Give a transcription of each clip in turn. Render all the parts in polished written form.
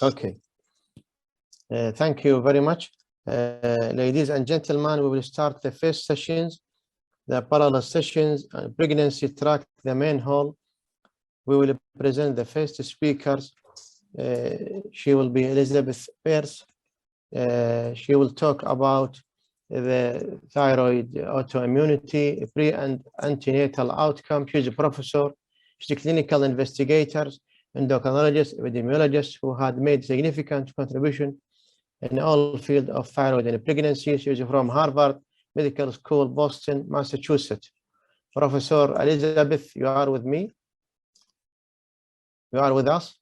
Okay. Thank you very much. Ladies and gentlemen, we will start the first sessions, the parallel sessions, pregnancy tract, the main hall. We will present the first speakers. She will be Elizabeth Pierce. She will talk about the thyroid autoimmunity, pre and antenatal outcome. She's a professor, she's a clinical investigator, endocrinologist, epidemiologist who had made significant contribution in all field of thyroid and pregnancy. She is from Harvard Medical School, Boston, Massachusetts. Professor Elizabeth, you are with me? You are with us?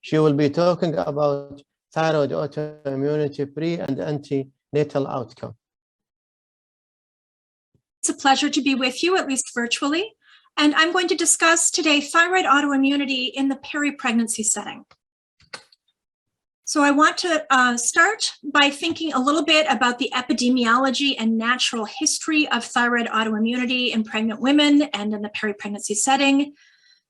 She will be talking about thyroid autoimmunity, pre and antenatal outcome. It's a pleasure to be with you, at least virtually. And I'm going to discuss today thyroid autoimmunity in the peri-pregnancy setting. So I want to start by thinking a little bit about the epidemiology and natural history of thyroid autoimmunity in pregnant women and in the peri-pregnancy setting.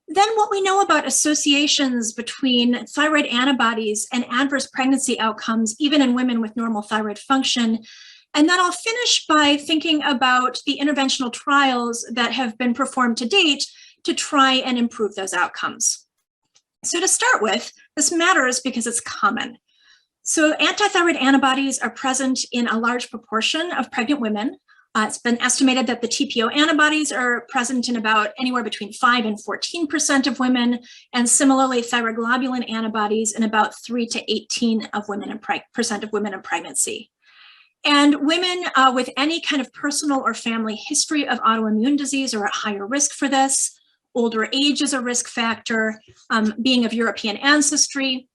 Then what we know about associations between thyroid antibodies and adverse pregnancy outcomes, even in women with normal thyroid function. And then I'll finish by thinking about the interventional trials that have been performed to date to try and improve those outcomes. So to start with, this matters because it's common. So antithyroid antibodies are present in a large proportion of pregnant women. It's been estimated that the TPO antibodies are present in about anywhere between 5 and 14% of women, and similarly thyroglobulin antibodies in about 3 to 18% of women in pregnancy. And women with any kind of personal or family history of autoimmune disease are at higher risk for this. Older age is a risk factor, being of European ancestry.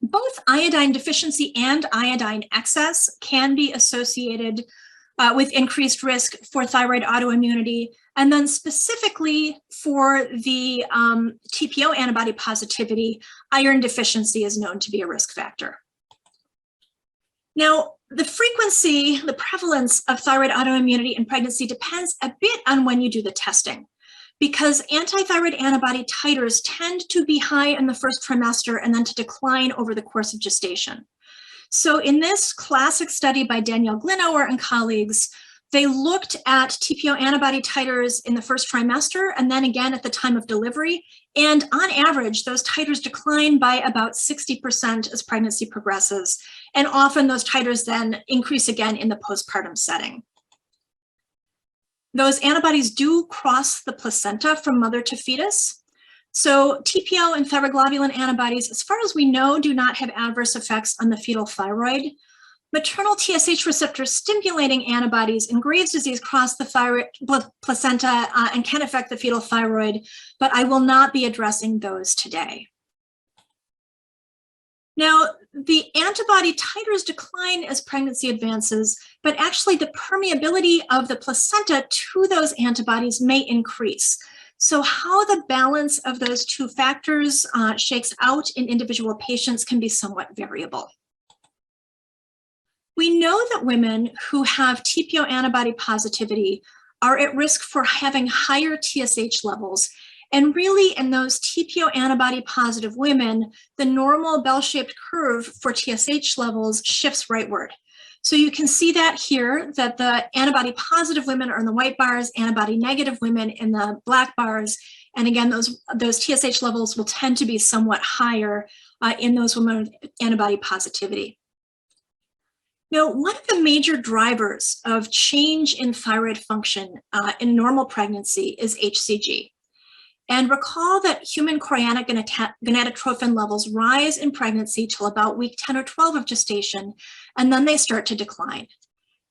Both iodine deficiency and iodine excess can be associated with increased risk for thyroid autoimmunity. And then specifically for the TPO antibody positivity, iron deficiency is known to be a risk factor. Now, the frequency, the prevalence of thyroid autoimmunity in pregnancy depends a bit on when you do the testing, because antithyroid antibody titers tend to be high in the first trimester and then to decline over the course of gestation. So in this classic study by Danielle Glynauer and colleagues, they looked at TPO antibody titers in the first trimester and then again at the time of delivery. And on average, those titers decline by about 60% as pregnancy progresses. And often those titers then increase again in the postpartum setting. Those antibodies do cross the placenta from mother to fetus. So TPO and thyroglobulin antibodies, as far as we know, do not have adverse effects on the fetal thyroid. Maternal TSH receptor stimulating antibodies in Graves' disease cross the thyroid placenta and can affect the fetal thyroid, but I will not be addressing those today. Now, the antibody titers decline as pregnancy advances, but actually the permeability of the placenta to those antibodies may increase. So how the balance of those two factors shakes out in individual patients can be somewhat variable. We know that women who have TPO antibody positivity are at risk for having higher TSH levels. And really in those TPO antibody positive women, the normal bell-shaped curve for TSH levels shifts rightward. So you can see that here, that the antibody positive women are in the white bars, antibody negative women in the black bars. And again, those TSH levels will tend to be somewhat higher in those women with antibody positivity. Now, one of the major drivers of change in thyroid function in normal pregnancy is HCG. And recall that human chorionic gonadotrophin levels rise in pregnancy till about week 10 or 12 of gestation, and then they start to decline.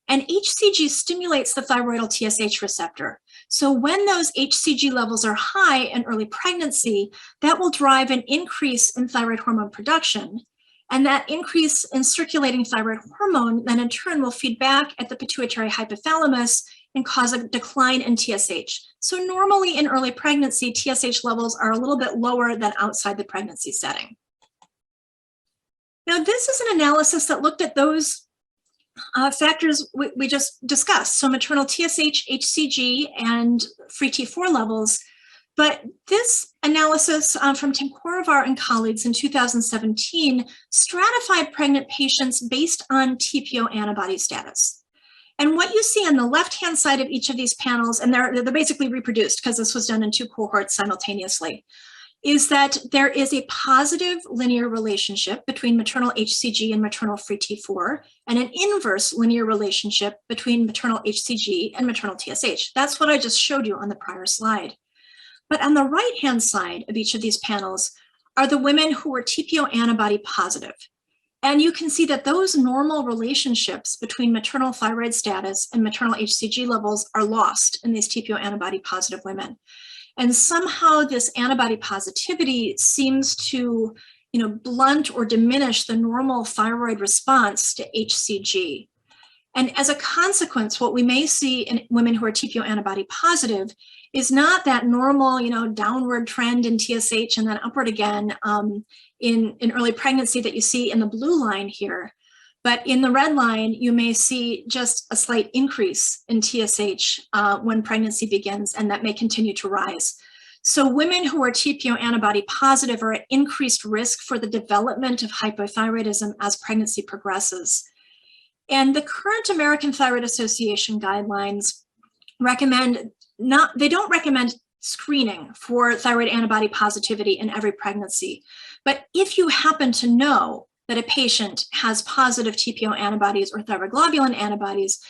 And HCG stimulates the thyroidal TSH receptor. So when those HCG levels are high in early pregnancy, that will drive an increase in thyroid hormone production. And that increase in circulating thyroid hormone then in turn will feed back at the pituitary hypothalamus and cause a decline in TSH. So normally in early pregnancy, TSH levels are a little bit lower than outside the pregnancy setting. Now, this is an analysis that looked at those factors we just discussed, so maternal TSH, HCG, and free T4 levels. But this analysis from Tim Korovar and colleagues in 2017 stratified pregnant patients based on TPO antibody status. And what you see on the left-hand side of each of these panels, and they're basically reproduced because this was done in 2 cohorts simultaneously, is that there is a positive linear relationship between maternal HCG and maternal free T4, and an inverse linear relationship between maternal HCG and maternal TSH. That's what I just showed you on the prior slide. But on the right-hand side of each of these panels are the women who were TPO antibody positive. And you can see that those normal relationships between maternal thyroid status and maternal HCG levels are lost in these TPO antibody positive women. And somehow this antibody positivity seems to, blunt or diminish the normal thyroid response to HCG. And as a consequence, what we may see in women who are TPO antibody positive is not that normal, downward trend in TSH and then upward again in early pregnancy that you see in the blue line here. But in the red line, you may see just a slight increase in TSH when pregnancy begins, and that may continue to rise. So women who are TPO antibody positive are at increased risk for the development of hypothyroidism as pregnancy progresses. And the current American Thyroid Association guidelines they don't recommend screening for thyroid antibody positivity in every pregnancy. But if you happen to know that a patient has positive TPO antibodies or thyroglobulin antibodies,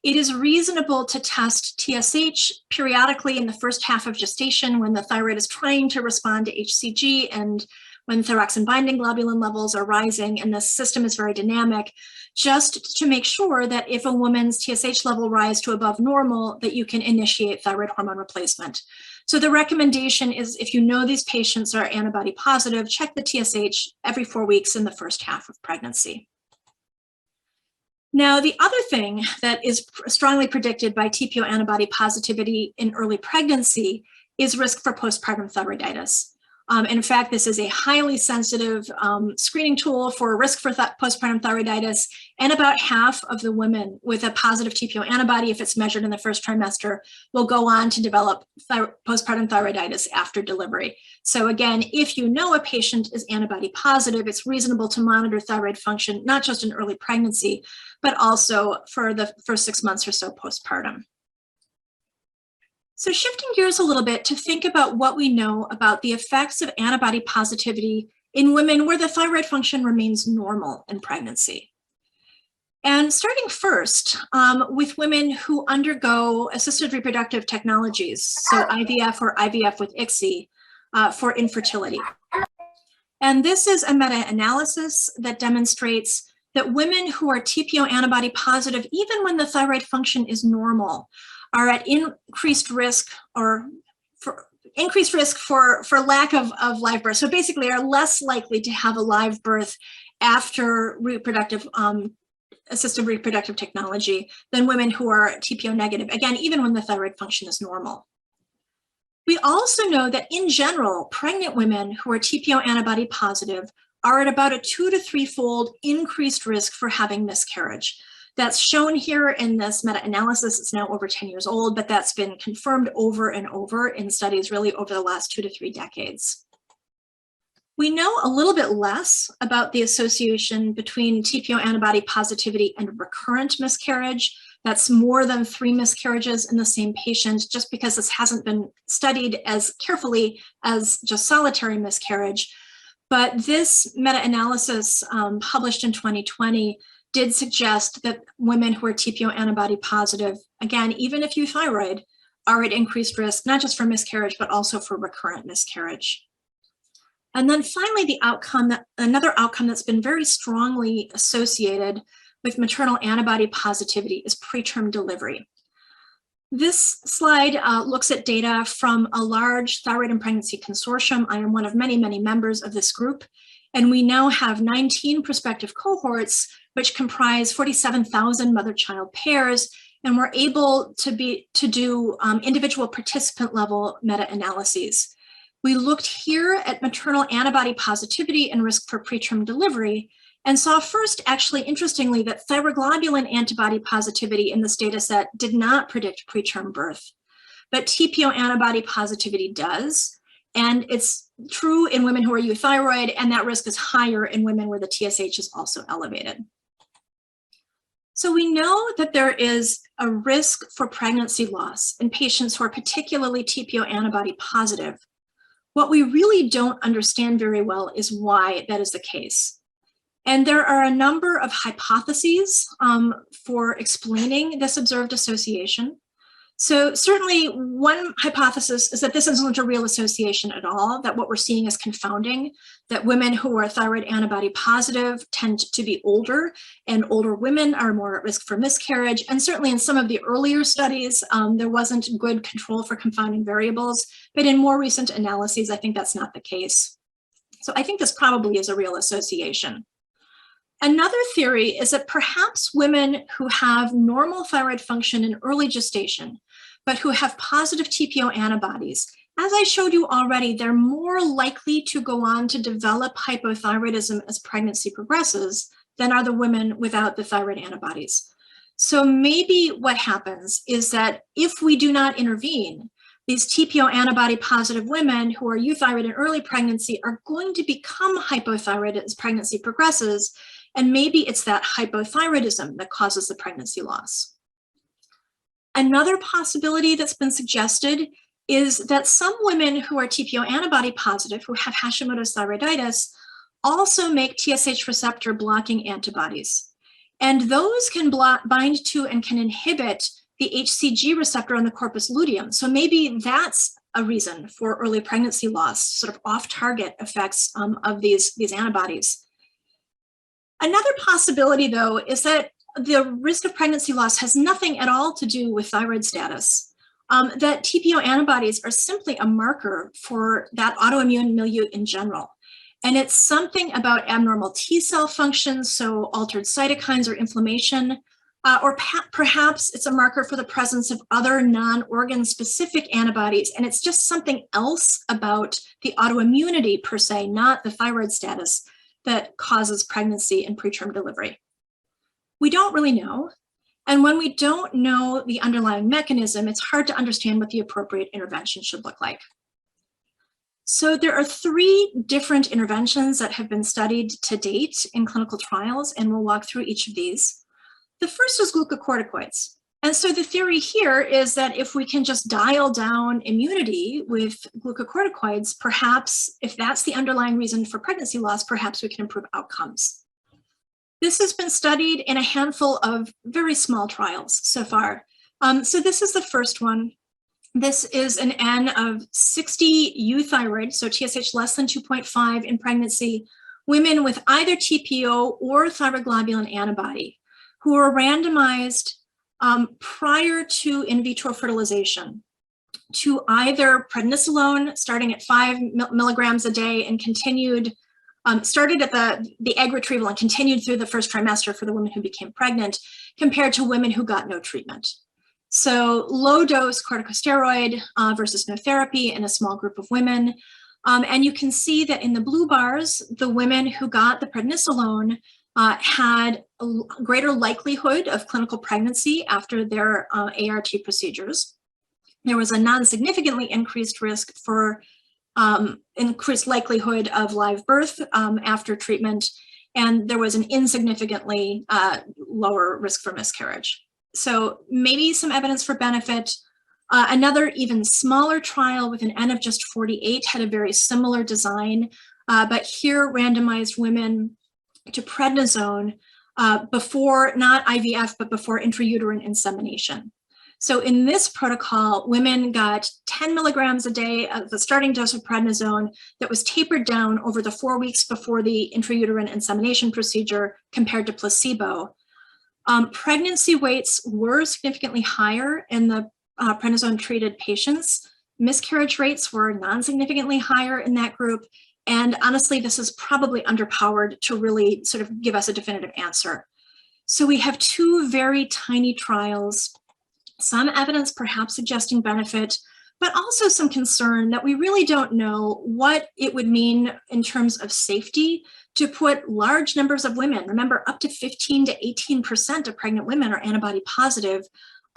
it is reasonable to test TSH periodically in the first half of gestation when the thyroid is trying to respond to HCG and when thyroxine binding globulin levels are rising and the system is very dynamic, just to make sure that if a woman's TSH level rise to above normal, that you can initiate thyroid hormone replacement. So the recommendation is if you know these patients are antibody positive, check the TSH every 4 weeks in the first half of pregnancy. Now, the other thing that is strongly predicted by TPO antibody positivity in early pregnancy is risk for postpartum thyroiditis. In fact, this is a highly sensitive screening tool for risk for postpartum thyroiditis, and about half of the women with a positive TPO antibody, if it's measured in the first trimester, will go on to develop postpartum thyroiditis after delivery. So again, if you know a patient is antibody positive, it's reasonable to monitor thyroid function, not just in early pregnancy, but also for the first 6 months or so postpartum. So shifting gears a little bit to think about what we know about the effects of antibody positivity in women where the thyroid function remains normal in pregnancy. And starting first with women who undergo assisted reproductive technologies, so IVF or IVF with ICSI for infertility. And this is a meta-analysis that demonstrates that women who are TPO antibody positive, even when the thyroid function is normal, are at increased risk for lack of live birth. So basically are less likely to have a live birth after assisted reproductive technology than women who are TPO negative, again, even when the thyroid function is normal. We also know that in general, pregnant women who are TPO antibody positive are at about a 2 to 3-fold increased risk for having miscarriage. That's shown here in this meta-analysis. It's now over 10 years old, but that's been confirmed over and over in studies really over the last 2 to 3 decades. We know a little bit less about the association between TPO antibody positivity and recurrent miscarriage. That's more than 3 miscarriages in the same patient, just because this hasn't been studied as carefully as just solitary miscarriage. But this meta-analysis published in 2020 did suggest that women who are TPO antibody positive, again, even if euthyroid, are at increased risk, not just for miscarriage, but also for recurrent miscarriage. And then finally, another outcome that's been very strongly associated with maternal antibody positivity is preterm delivery. This slide looks at data from a large thyroid and pregnancy consortium. I am one of many, many members of this group, and we now have 19 prospective cohorts which comprise 47,000 mother-child pairs, and we're able to do individual participant level meta-analyses. We looked here at maternal antibody positivity and risk for preterm delivery, and saw first, actually, interestingly, that thyroglobulin antibody positivity in this data set did not predict preterm birth, but TPO antibody positivity does. And it's true in women who are euthyroid, and that risk is higher in women where the TSH is also elevated. So we know that there is a risk for pregnancy loss in patients who are particularly TPO antibody positive. What we really don't understand very well is why that is the case. And there are a number of hypotheses for explaining this observed association. So certainly one hypothesis is that this isn't a real association at all, that what we're seeing is confounding, that women who are thyroid antibody positive tend to be older, and older women are more at risk for miscarriage. And certainly in some of the earlier studies, there wasn't good control for confounding variables, but in more recent analyses, I think that's not the case. So I think this probably is a real association. Another theory is that perhaps women who have normal thyroid function in early gestation, but who have positive TPO antibodies, as I showed you already, they're more likely to go on to develop hypothyroidism as pregnancy progresses than are the women without the thyroid antibodies. So maybe what happens is that if we do not intervene, these TPO antibody positive women who are euthyroid in early pregnancy are going to become hypothyroid as pregnancy progresses. And maybe it's that hypothyroidism that causes the pregnancy loss. Another possibility that's been suggested is that some women who are TPO antibody positive, who have Hashimoto's thyroiditis, also make TSH receptor blocking antibodies. And those can bind to and can inhibit the HCG receptor on the corpus luteum. So maybe that's a reason for early pregnancy loss, sort of off-target effects of these antibodies. Another possibility, though, is that the risk of pregnancy loss has nothing at all to do with thyroid status, that TPO antibodies are simply a marker for that autoimmune milieu in general. And it's something about abnormal T cell function, so altered cytokines or inflammation, or perhaps it's a marker for the presence of other non-organ specific antibodies. And it's just something else about the autoimmunity per se, not the thyroid status, that causes pregnancy and preterm delivery. We don't really know. And when we don't know the underlying mechanism, it's hard to understand what the appropriate intervention should look like. So there are 3 different interventions that have been studied to date in clinical trials, and we'll walk through each of these. The first is glucocorticoids. And so the theory here is that if we can just dial down immunity with glucocorticoids, perhaps if that's the underlying reason for pregnancy loss, perhaps we can improve outcomes. This has been studied in a handful of very small trials so far. So this is the first one. This is an N of 60 euthyroid, so TSH less than 2.5 in pregnancy, women with either TPO or thyroglobulin antibody who were randomized prior to in vitro fertilization to either prednisolone starting at 5 milligrams a day and continued, started at the egg retrieval and continued through the first trimester for the women who became pregnant, compared to women who got no treatment. So low dose corticosteroid versus no therapy in a small group of women. And you can see that in the blue bars, the women who got the prednisolone had a greater likelihood of clinical pregnancy after their ART procedures. There was a non-significantly increased risk for increased likelihood of live birth after treatment, and there was an insignificantly lower risk for miscarriage. So maybe some evidence for benefit. Another even smaller trial with an N of just 48 had a very similar design, but here randomized women to prednisone before, not IVF, but before intrauterine insemination. So in this protocol, women got 10 milligrams a day of the starting dose of prednisone that was tapered down over the 4 weeks before the intrauterine insemination procedure compared to placebo. Pregnancy weights were significantly higher in the prednisone-treated patients. Miscarriage rates were non-significantly higher in that group. And honestly, this is probably underpowered to really sort of give us a definitive answer. So we have 2 very tiny trials, some evidence perhaps suggesting benefit, but also some concern that we really don't know what it would mean in terms of safety to put large numbers of women, remember up to 15 to 18% of pregnant women are antibody positive,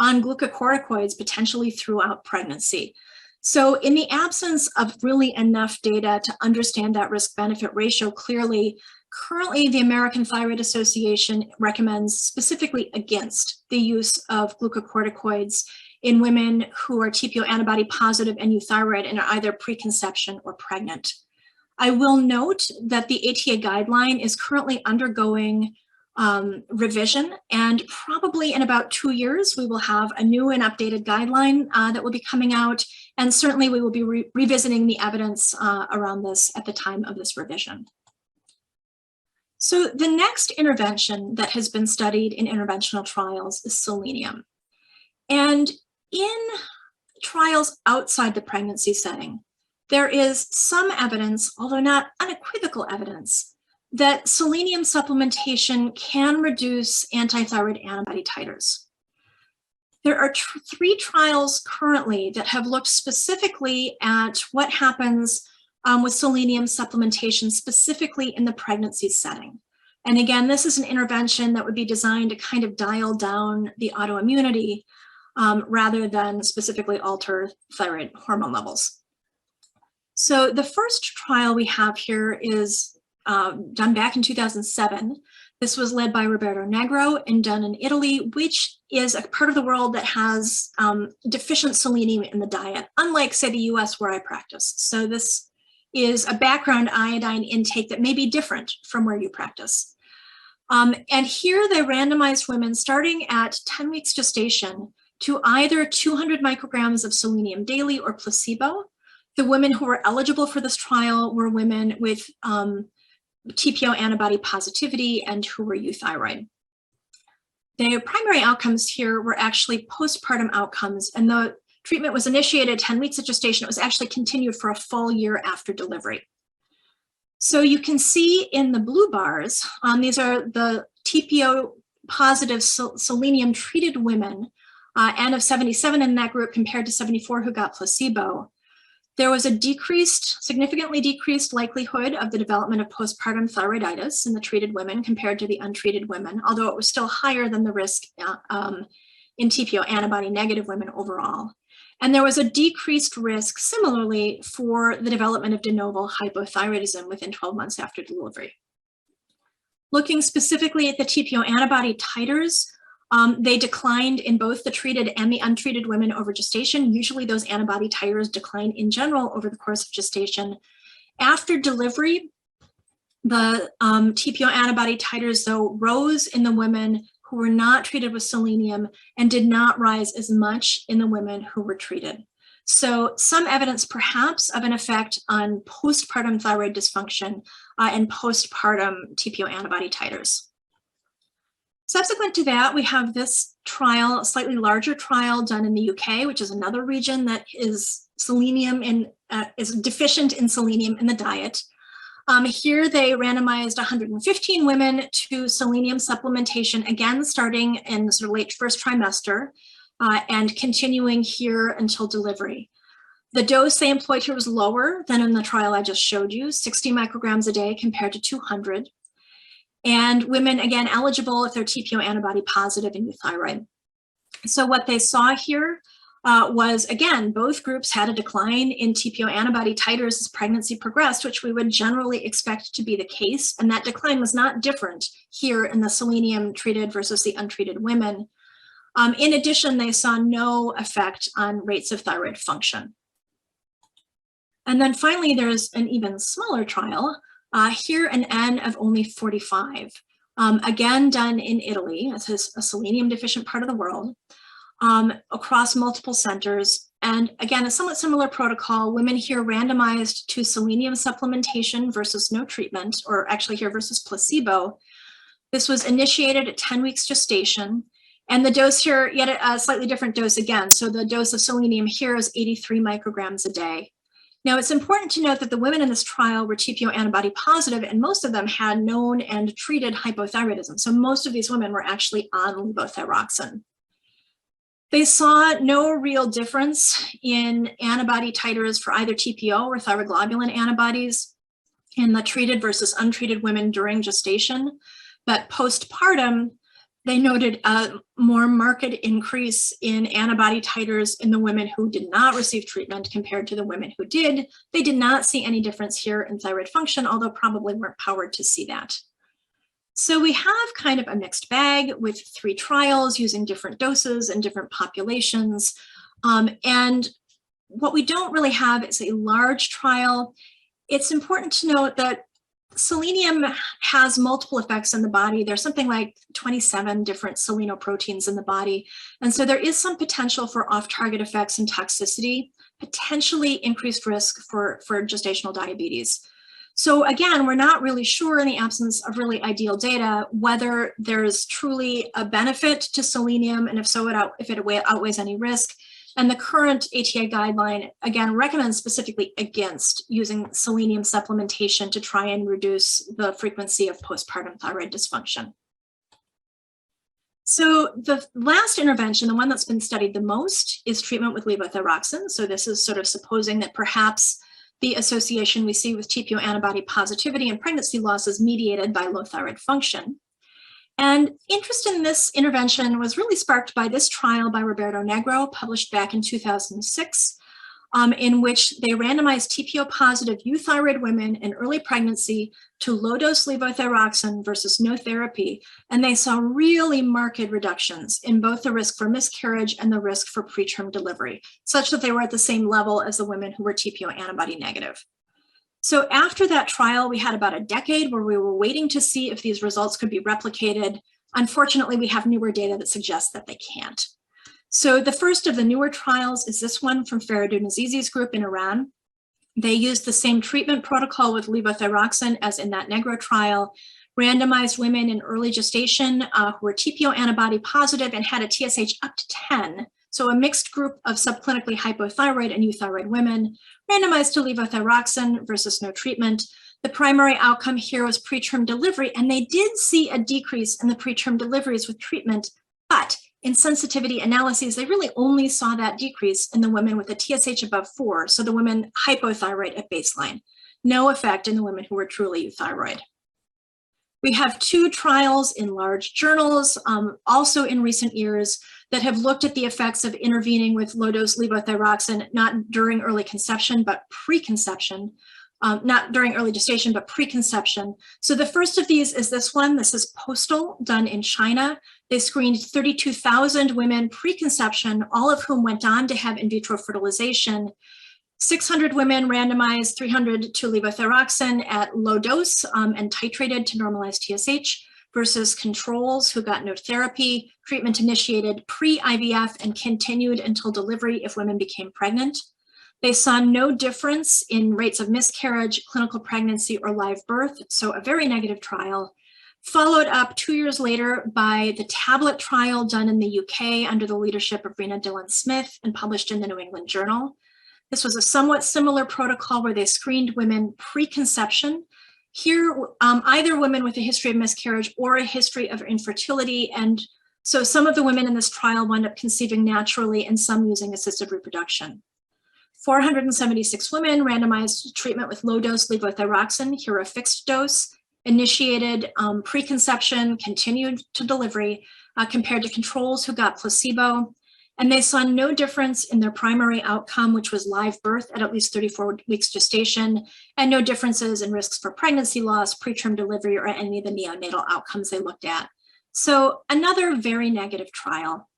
on glucocorticoids potentially throughout pregnancy. So in the absence of really enough data to understand that risk-benefit ratio clearly, currently the American Thyroid Association recommends specifically against the use of glucocorticoids in women who are TPO antibody positive and euthyroid and are either preconception or pregnant. I will note that the ATA guideline is currently undergoing revision, and probably in about 2 years, we will have a new and updated guideline that will be coming out. And certainly we will be revisiting the evidence around this at the time of this revision. So the next intervention that has been studied in interventional trials is selenium. And in trials outside the pregnancy setting, there is some evidence, although not unequivocal evidence, that selenium supplementation can reduce antithyroid antibody titers. There are 3 trials currently that have looked specifically at what happens with selenium supplementation, specifically in the pregnancy setting. And again, this is an intervention that would be designed to kind of dial down the autoimmunity rather than specifically alter thyroid hormone levels. So the first trial we have here is done back in 2007. This was led by Roberto Negro and done in Italy, which is a part of the world that has deficient selenium in the diet, unlike, say, the US where I practice. So this is a background iodine intake that may be different from where you practice. And here they randomized women starting at 10 weeks gestation to either 200 micrograms of selenium daily or placebo. The women who were eligible for this trial were women with TPO antibody positivity and who were euthyroid. The primary outcomes here were actually postpartum outcomes, and the treatment was initiated 10 weeks of gestation. It was actually continued for a full year after delivery. So you can see in the blue bars, these are the TPO positive selenium treated women, N of 77 in that group compared to 74 who got placebo. There was a significantly decreased likelihood of the development of postpartum thyroiditis in the treated women compared to the untreated women, although it was still higher than the risk in TPO antibody negative women overall. And there was a decreased risk similarly for the development of de novo hypothyroidism within 12 months after delivery. Looking specifically at the TPO antibody titers, they declined in both the treated and the untreated women over gestation. Usually those antibody titers decline in general over the course of gestation. After delivery, the TPO antibody titers, though, rose in the women who were not treated with selenium and did not rise as much in the women who were treated. So some evidence perhaps of an effect on postpartum thyroid dysfunction and postpartum TPO antibody titers. Subsequent to that, we have this trial, a slightly larger trial done in the UK, which is another region that is is deficient in selenium in the diet. Here they randomized 115 women to selenium supplementation, again, starting in the sort of late first trimester and continuing here until delivery. The dose they employed here was lower than in the trial I just showed you, 60 micrograms a day compared to 200. And women, again, eligible if they're TPO antibody positive and euthyroid. So what they saw here was, again, both groups had a decline in TPO antibody titers as pregnancy progressed, which we would generally expect to be the case. And that decline was not different here in the selenium treated versus the untreated women. In addition, they saw no effect on rates of thyroid function. And then finally, there's an even smaller trial. Here, an N of only 45, again done in Italy. This is a selenium deficient part of the world, across multiple centers. And again, a somewhat similar protocol, women here randomized to selenium supplementation versus no treatment, or actually here versus placebo. This was initiated at 10 weeks gestation. And the dose here, yet a slightly different dose again. So the dose of selenium here is 83 micrograms a day. Now, it's important to note that the women in this trial were TPO antibody positive, and most of them had known and treated hypothyroidism. So most of these women were actually on levothyroxine. They saw no real difference in antibody titers for either TPO or thyroglobulin antibodies in the treated versus untreated women during gestation. But postpartum, they noted a more marked increase in antibody titers in the women who did not receive treatment compared to the women who did. They did not see any difference here in thyroid function, although probably weren't powered to see that. So we have kind of a mixed bag with 3 trials using different doses and different populations. And what we don't really have is a large trial. It's important to note that selenium has multiple effects in the body. There's something like 27 different selenoproteins in the body. And so there is some potential for off-target effects and toxicity, potentially increased risk for gestational diabetes. So again, we're not really sure in the absence of really ideal data whether there's truly a benefit to selenium, and if so, if it outweighs any risk. And the current ATA guideline, again, recommends specifically against using selenium supplementation to try and reduce the frequency of postpartum thyroid dysfunction. So the last intervention, the one that's been studied the most, is treatment with levothyroxine. So this is sort of supposing that perhaps the association we see with TPO antibody positivity and pregnancy loss is mediated by low thyroid function. And interest in this intervention was really sparked by this trial by Roberto Negro, published back in 2006, in which they randomized TPO positive euthyroid women in early pregnancy to low-dose levothyroxine versus no therapy. And they saw really marked reductions in both the risk for miscarriage and the risk for preterm delivery, such that they were at the same level as the women who were TPO antibody negative. So after that trial, we had about a decade where we were waiting to see if these results could be replicated. Unfortunately, we have newer data that suggests that they can't. So the first of the newer trials is this one from Faridun Azizi's group in Iran. They used the same treatment protocol with levothyroxine as in that Negro trial, randomized women in early gestation who were TPO antibody positive and had a TSH up to 10. So a mixed group of subclinically hypothyroid and euthyroid women, randomized to levothyroxine versus no treatment. The primary outcome here was preterm delivery, and they did see a decrease in the preterm deliveries with treatment, but in sensitivity analyses, they really only saw that decrease in the women with a TSH above 4, so the women hypothyroid at baseline. No effect in the women who were truly euthyroid. We have 2 trials in large journals, also in recent years, that have looked at the effects of intervening with low-dose levothyroxine, not during early conception, but preconception. Not during early gestation, but preconception. So the first of these is this one. This is Postal, done in China. They screened 32,000 women preconception, all of whom went on to have in vitro fertilization. 600 women randomized 300 to levothyroxine at low dose and titrated to normalize TSH versus controls who got no therapy, treatment initiated pre-IVF and continued until delivery if women became pregnant. They saw no difference in rates of miscarriage, clinical pregnancy, or live birth, so a very negative trial. Followed up 2 years later by the tablet trial done in the UK under the leadership of Rena Dillon-Smith and published in the New England Journal. This was a somewhat similar protocol where they screened women preconception. Here, either women with a history of miscarriage or a history of infertility, and so some of the women in this trial wound up conceiving naturally and some using assisted reproduction. 476 women randomized to treatment with low-dose levothyroxine, here a fixed dose, initiated preconception, continued to delivery, compared to controls who got placebo. And they saw no difference in their primary outcome, which was live birth at least 34 weeks gestation, and no differences in risks for pregnancy loss, preterm delivery, or any of the neonatal outcomes they looked at. So another very negative trial.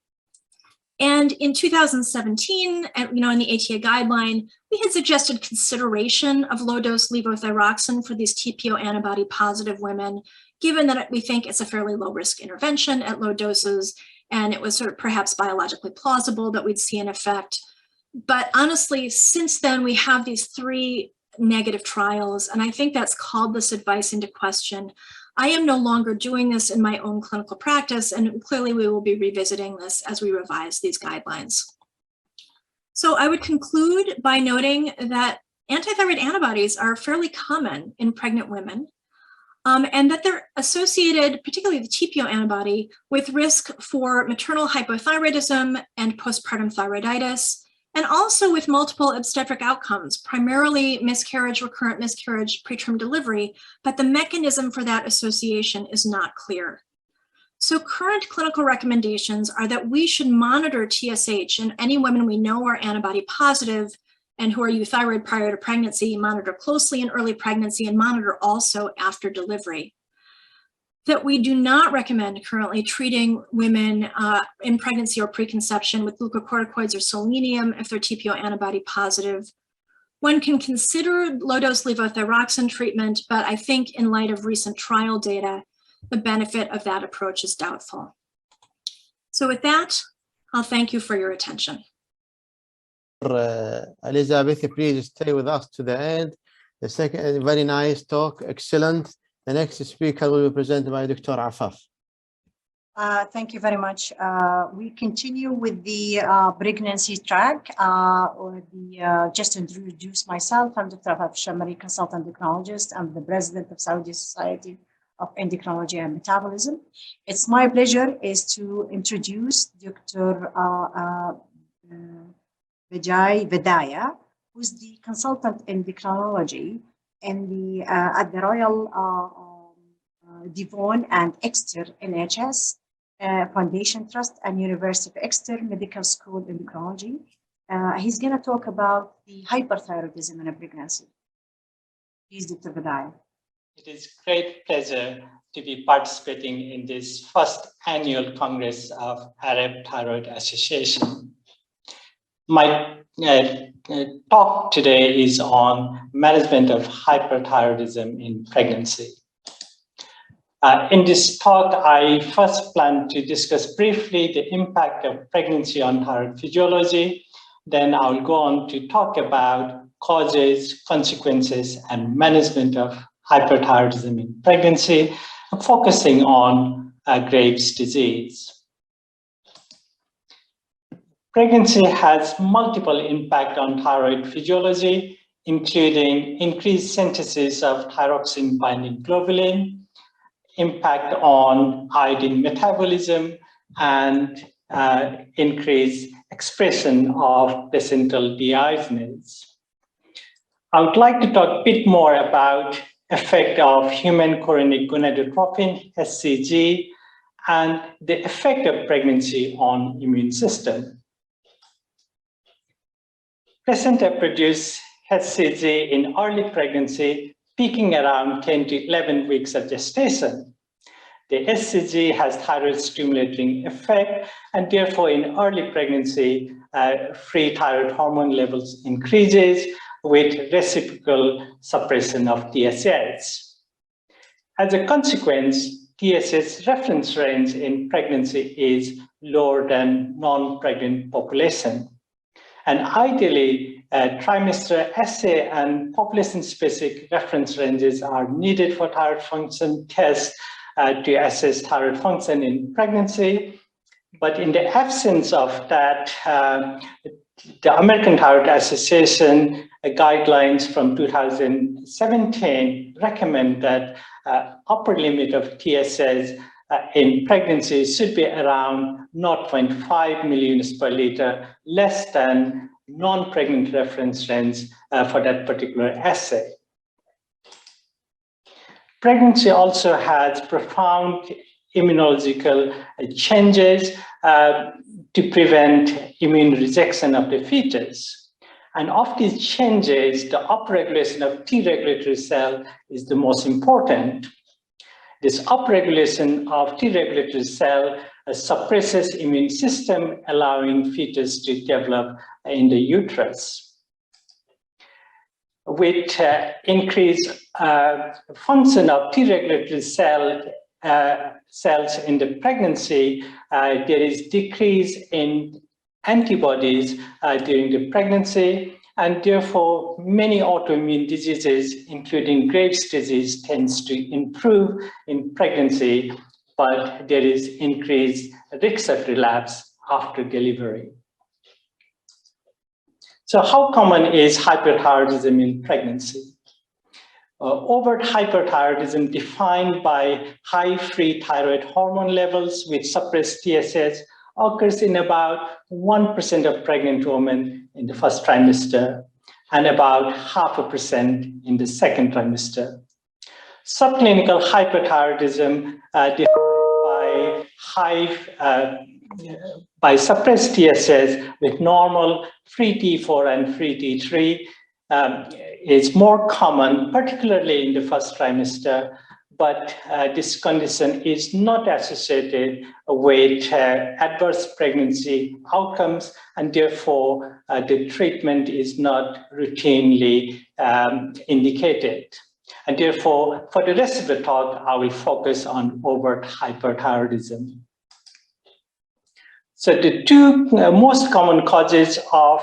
And in 2017, in the ATA guideline, we had suggested consideration of low-dose levothyroxine for these TPO antibody positive women, given that we think it's a fairly low-risk intervention at low doses, and it was sort of perhaps biologically plausible that we'd see an effect. But honestly, since then, we have these 3 negative trials, and I think that's called this advice into question. I am no longer doing this in my own clinical practice, and clearly we will be revisiting this as we revise these guidelines. So I would conclude by noting that antithyroid antibodies are fairly common in pregnant women. and that they're associated, particularly the TPO antibody, with risk for maternal hypothyroidism and postpartum thyroiditis, and also with multiple obstetric outcomes, primarily miscarriage, recurrent miscarriage, preterm delivery, but the mechanism for that association is not clear. So current clinical recommendations are that we should monitor TSH in any women we know are antibody positive and who are euthyroid prior to pregnancy, monitor closely in early pregnancy, and monitor also after delivery. That we do not recommend currently treating women in pregnancy or preconception with glucocorticoids or selenium if they're TPO antibody positive. One can consider low-dose levothyroxine treatment, but I think in light of recent trial data, the benefit of that approach is doubtful. So with that, I'll thank you for your attention. Elizabeth, please stay with us to the end. The second, very nice talk, excellent. The next speaker will be presented by Dr. Afaf. Thank you very much. We continue with the pregnancy track. Just to introduce myself, I'm Dr. Afaf Shamari, consultant endocrinologist. I'm the president of Saudi Society of Endocrinology and Metabolism. It's my pleasure to introduce Dr. Vijay Vidya, who's the consultant endocrinology in at the Royal Devon and Exeter NHS Foundation Trust and University of Exeter Medical School Endocrinology. He's going to talk about the hyperthyroidism in a pregnancy. Please, Dr. Vidya. It is great pleasure to be participating in this first annual Congress of Arab Thyroid Association. My talk today is on management of hyperthyroidism in pregnancy. In this talk, I first plan to discuss briefly the impact of pregnancy on thyroid physiology. Then I'll go on to talk about causes, consequences, and management of hyperthyroidism in pregnancy, focusing on Graves' disease. Pregnancy has multiple impact on thyroid physiology, including increased synthesis of thyroxine binding globulin, impact on iodine metabolism, and increased expression of placental deiodinase. I would like to talk a bit more about effect of human chorionic gonadotropin, HCG, and the effect of pregnancy on immune system. Placenta produce HCG in early pregnancy, peaking around 10 to 11 weeks of gestation. The HCG has thyroid stimulating effect, and therefore in early pregnancy, free thyroid hormone levels increases with reciprocal suppression of TSH. As a consequence, TSH reference range in pregnancy is lower than non-pregnant population. And ideally, trimester assay and population-specific reference ranges are needed for thyroid function tests to assess thyroid function in pregnancy. But in the absence of that, the American Thyroid Association guidelines from 2017 recommend that upper limit of TSH in pregnancy should be around 0.5 millunits per liter, less than non-pregnant reference range for that particular assay. Pregnancy also has profound immunological changes to prevent immune rejection of the fetus. And of these changes, the upregulation of T regulatory cell is the most important. This upregulation of T regulatory cell suppresses immune system, allowing fetus to develop in the uterus. With increased function of T regulatory cells in the pregnancy, there is decrease in antibodies during the pregnancy, and therefore many autoimmune diseases, including Graves' disease, tends to improve in pregnancy, but there is increased risk of relapse after delivery. So how common is hyperthyroidism in pregnancy? Overt hyperthyroidism, defined by high free thyroid hormone levels with suppressed TSH, occurs in about 1% of pregnant women in the first trimester and about 0.5% in the second trimester. Subclinical hyperthyroidism defined by suppressed TSH with normal free T4 and free T3 is more common, particularly in the first trimester, but this condition is not associated with adverse pregnancy outcomes, and therefore the treatment is not routinely indicated. And therefore, for the rest of the talk, I will focus on overt hyperthyroidism. So the two most common causes of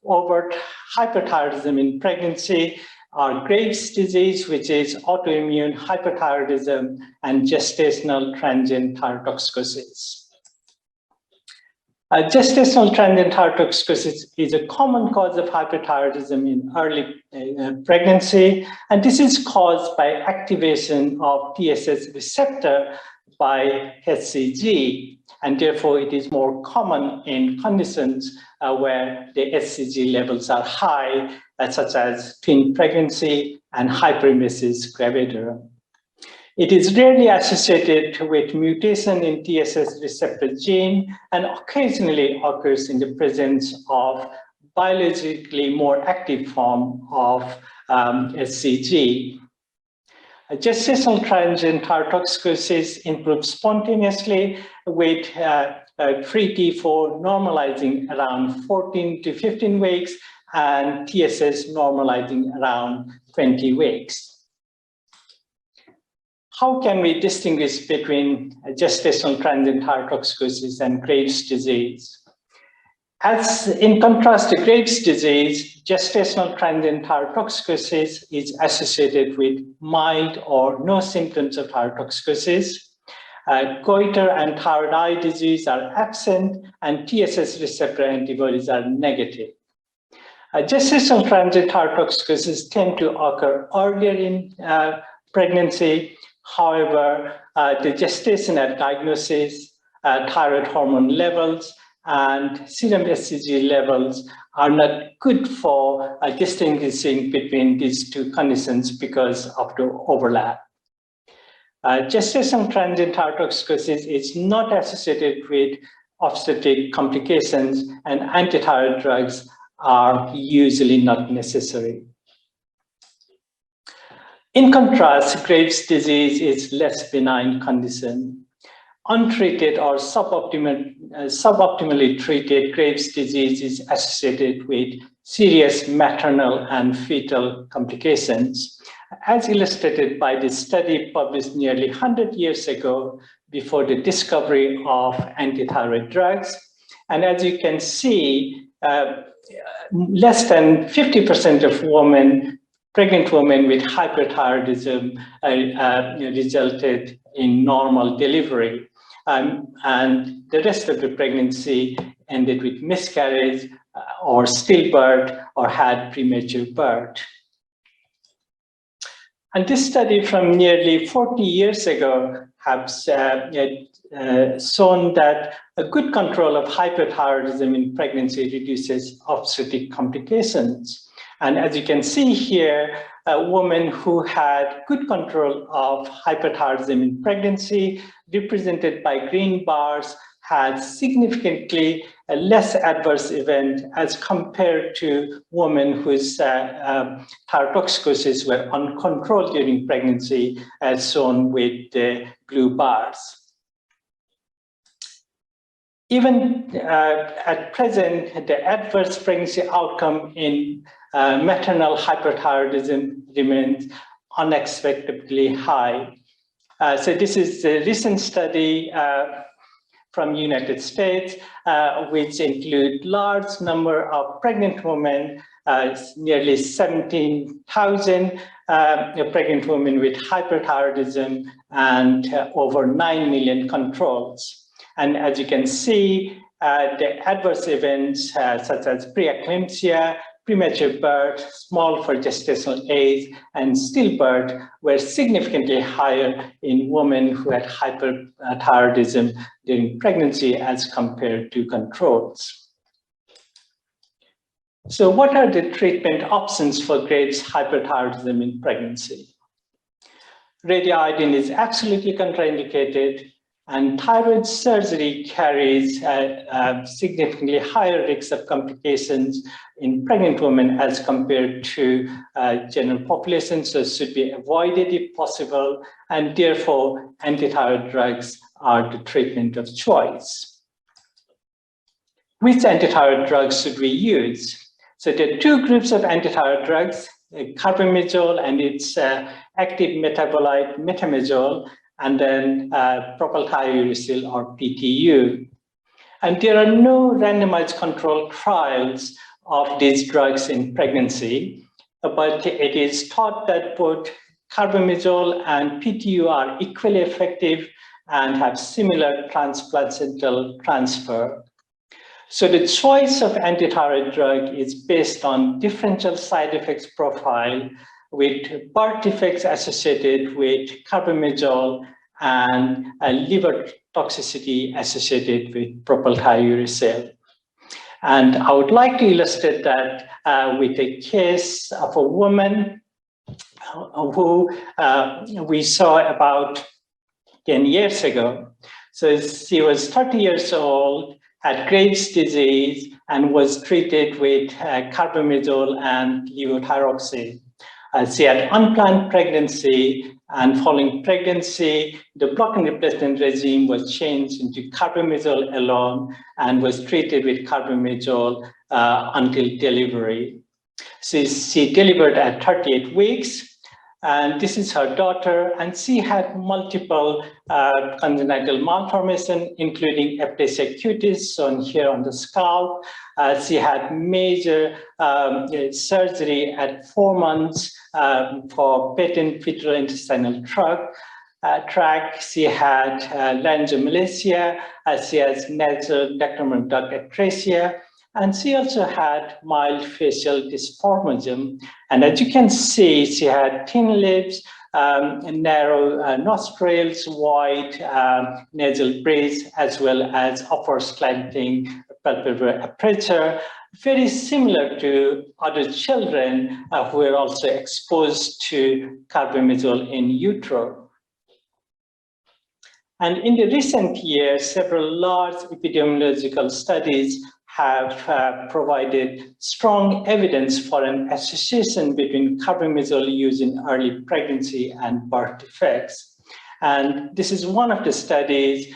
overt hyperthyroidism in pregnancy are Graves' disease, which is autoimmune hyperthyroidism, and gestational transient thyrotoxicosis. Gestational transient thyrotoxicosis is a common cause of hyperthyroidism in early pregnancy, and this is caused by activation of TSH receptor by HCG, and therefore it is more common in conditions where the HCG levels are high, such as twin pregnancy and hyperemesis gravidarum. It is rarely associated with mutation in TSH receptor gene and occasionally occurs in the presence of biologically more active form of HCG. Gestational transient thyrotoxicosis improves spontaneously with free T4 normalizing around 14 to 15 weeks and TSH normalizing around 20 weeks. How can we distinguish between gestational transient thyrotoxicosis and Graves' disease? As in contrast to Graves' disease, gestational transient thyrotoxicosis is associated with mild or no symptoms of thyrotoxicosis. Goiter and thyroid eye disease are absent, and TSH receptor antibodies are negative. Gestational transient thyrotoxicosis tend to occur earlier in pregnancy. However, the gestational diagnosis, thyroid hormone levels, and serum HCG levels are not good for distinguishing between these two conditions because of the overlap. Gestational transient thyrotoxicosis is not associated with obstetric complications, and antithyroid drugs are usually not necessary. In contrast, Graves' disease is less benign condition. Untreated or suboptimally treated Graves' disease is associated with serious maternal and fetal complications, as illustrated by this study published nearly 100 years ago before the discovery of antithyroid drugs. And as you can see, less than 50% of pregnant women with hyperthyroidism resulted in normal delivery. And the rest of the pregnancy ended with miscarriage or stillbirth or had premature birth. And this study from nearly 40 years ago has shown that a good control of hyperthyroidism in pregnancy reduces obstetric complications. And as you can see here, a woman who had good control of hyperthyroidism in pregnancy, represented by green bars, had significantly less adverse event as compared to women whose thyrotoxicosis were uncontrolled during pregnancy, as shown with the blue bars. Even at present, the adverse pregnancy outcome in maternal hyperthyroidism remains unexpectedly high. So this is a recent study from United States, which include large number of pregnant women, nearly 17,000 pregnant women with hyperthyroidism, and over 9 million controls. And as you can see, the adverse events such as preeclampsia, premature birth, small for gestational age, and stillbirth were significantly higher in women who had hyperthyroidism during pregnancy as compared to controls. So what are the treatment options for Graves' hyperthyroidism in pregnancy? Radioiodine is absolutely contraindicated, and thyroid surgery carries a significantly higher risk of complications in pregnant women as compared to general population, so it should be avoided if possible, and therefore antithyroid drugs are the treatment of choice. Which antithyroid drugs should we use? So there are two groups of antithyroid drugs, carbimazole and its active metabolite metamazole, and then propylthiouracil or PTU. And there are no randomized controlled trials of these drugs in pregnancy, but it is thought that both carbimazole and PTU are equally effective and have similar transplacental transfer. So the choice of antithyroid drug is based on differential side effects profile with birth defects associated with carbimazole and liver toxicity associated with propylthiouracil. And I would like to illustrate that with a case of a woman who we saw about 10 years ago. So she was 30 years old, had Graves' disease, and was treated with carbimazole and levothyroxine. She had unplanned pregnancy, and following pregnancy, the block and replacement regime was changed into carbimazole alone and was treated with carbimazole until delivery. She delivered at 38 weeks. And this is her daughter, and she had multiple congenital malformation, including aplasia cutis, shown here on the scalp. She had major surgery at 4 months for patent vitreointestinal tract. She had laryngomalacia. She has nasal dectomer duct atresia. And she also had mild facial dysmorphism. And as you can see, she had thin lips, narrow nostrils, wide nasal bridge, as well as upper slanting palpebral aperture, very similar to other children who were also exposed to carbimazole in utero. And in the recent years, several large epidemiological studies have provided strong evidence for an association between carbimazole use in early pregnancy and birth defects. And this is one of the studies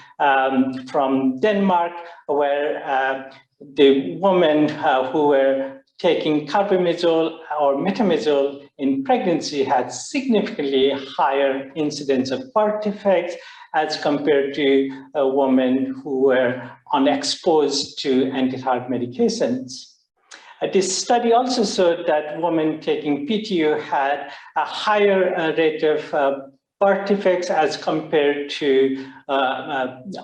from Denmark, where the women who were taking carbimazole or metamazole in pregnancy had significantly higher incidence of birth defects as compared to women who were unexposed to antithyroid medications. This study also showed that women taking PTU had a higher rate of birth defects as compared to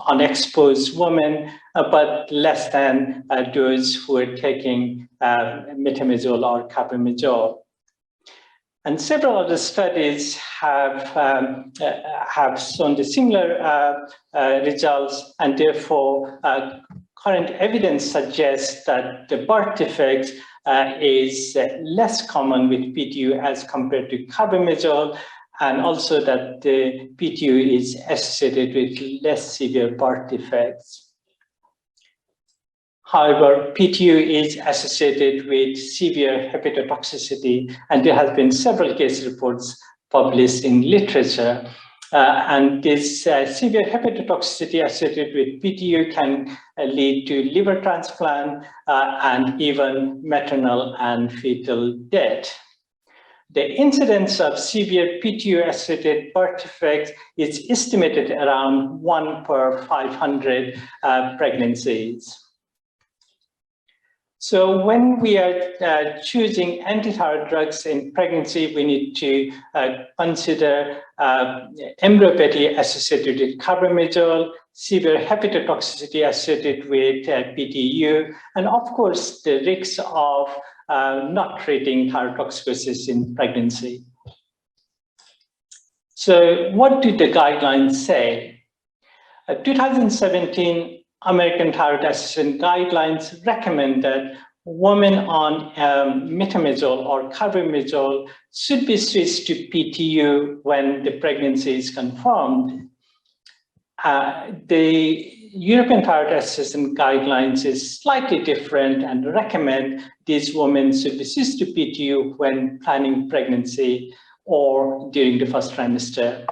unexposed women, but less than those who were taking metamazole or carbimazole. And several other studies have shown the similar results, and therefore current evidence suggests that the birth defect is less common with PTU as compared to carbimazole, and also that the PTU is associated with less severe birth defects. However, PTU is associated with severe hepatotoxicity, and there have been several case reports published in literature. And this severe hepatotoxicity associated with PTU can lead to liver transplant and even maternal and fetal death. The incidence of severe PTU-associated birth defects is estimated around 1 per 500 pregnancies. So when we are choosing antithyroid drugs in pregnancy, we need to consider embryopathy associated with carbimazole, severe hepatotoxicity associated with PTU, and of course the risks of not treating thyrotoxicosis in pregnancy. So what do the guidelines say? 2017 American Thyroid Association guidelines recommend that women on metamizole or carbimazole should be switched to PTU when the pregnancy is confirmed. The European Thyroid Association guidelines is slightly different and recommend these women should be switched to PTU when planning pregnancy or during the first trimester.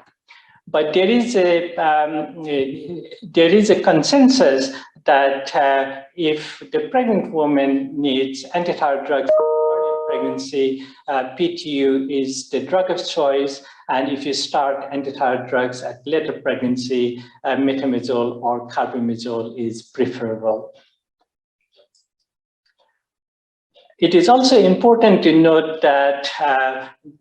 But there is a consensus that if the pregnant woman needs antithyroid drugs in pregnancy, PTU is the drug of choice. And if you start antithyroid drugs at later pregnancy, metamizole or carbimazole is preferable. It is also important to note that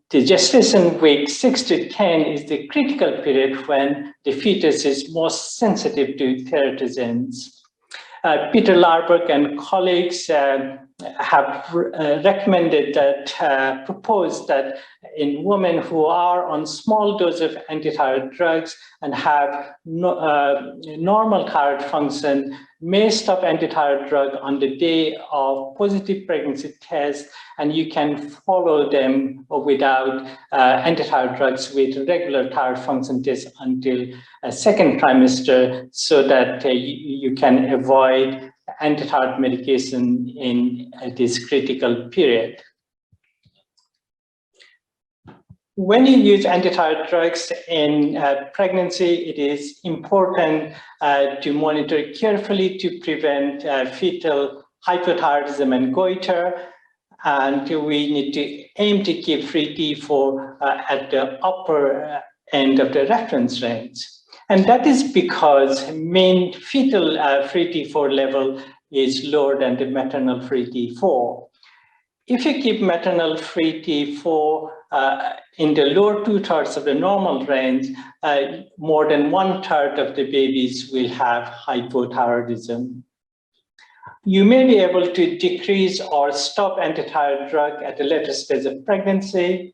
the gestation week 6 to 10 is the critical period when the fetus is most sensitive to teratogens. Peter Larberg and colleagues have recommended that, proposed that in women who are on small dose of antithyroid drugs and have normal thyroid function may stop antithyroid drug on the day of positive pregnancy test, and you can follow them without antithyroid drugs with regular thyroid function test until a second trimester, so that you can avoid antithyroid medication in this critical period. When you use antithyroid drugs in pregnancy, it is important to monitor carefully to prevent fetal hypothyroidism and goiter. And we need to aim to keep free T4 at the upper end of the reference range. And that is because mean fetal free T4 level is lower than the maternal free T4. If you keep maternal free T4 in the lower 2/3 of the normal range, more than 1/3 of the babies will have hypothyroidism. You may be able to decrease or stop antithyroid drug at the later stage of pregnancy.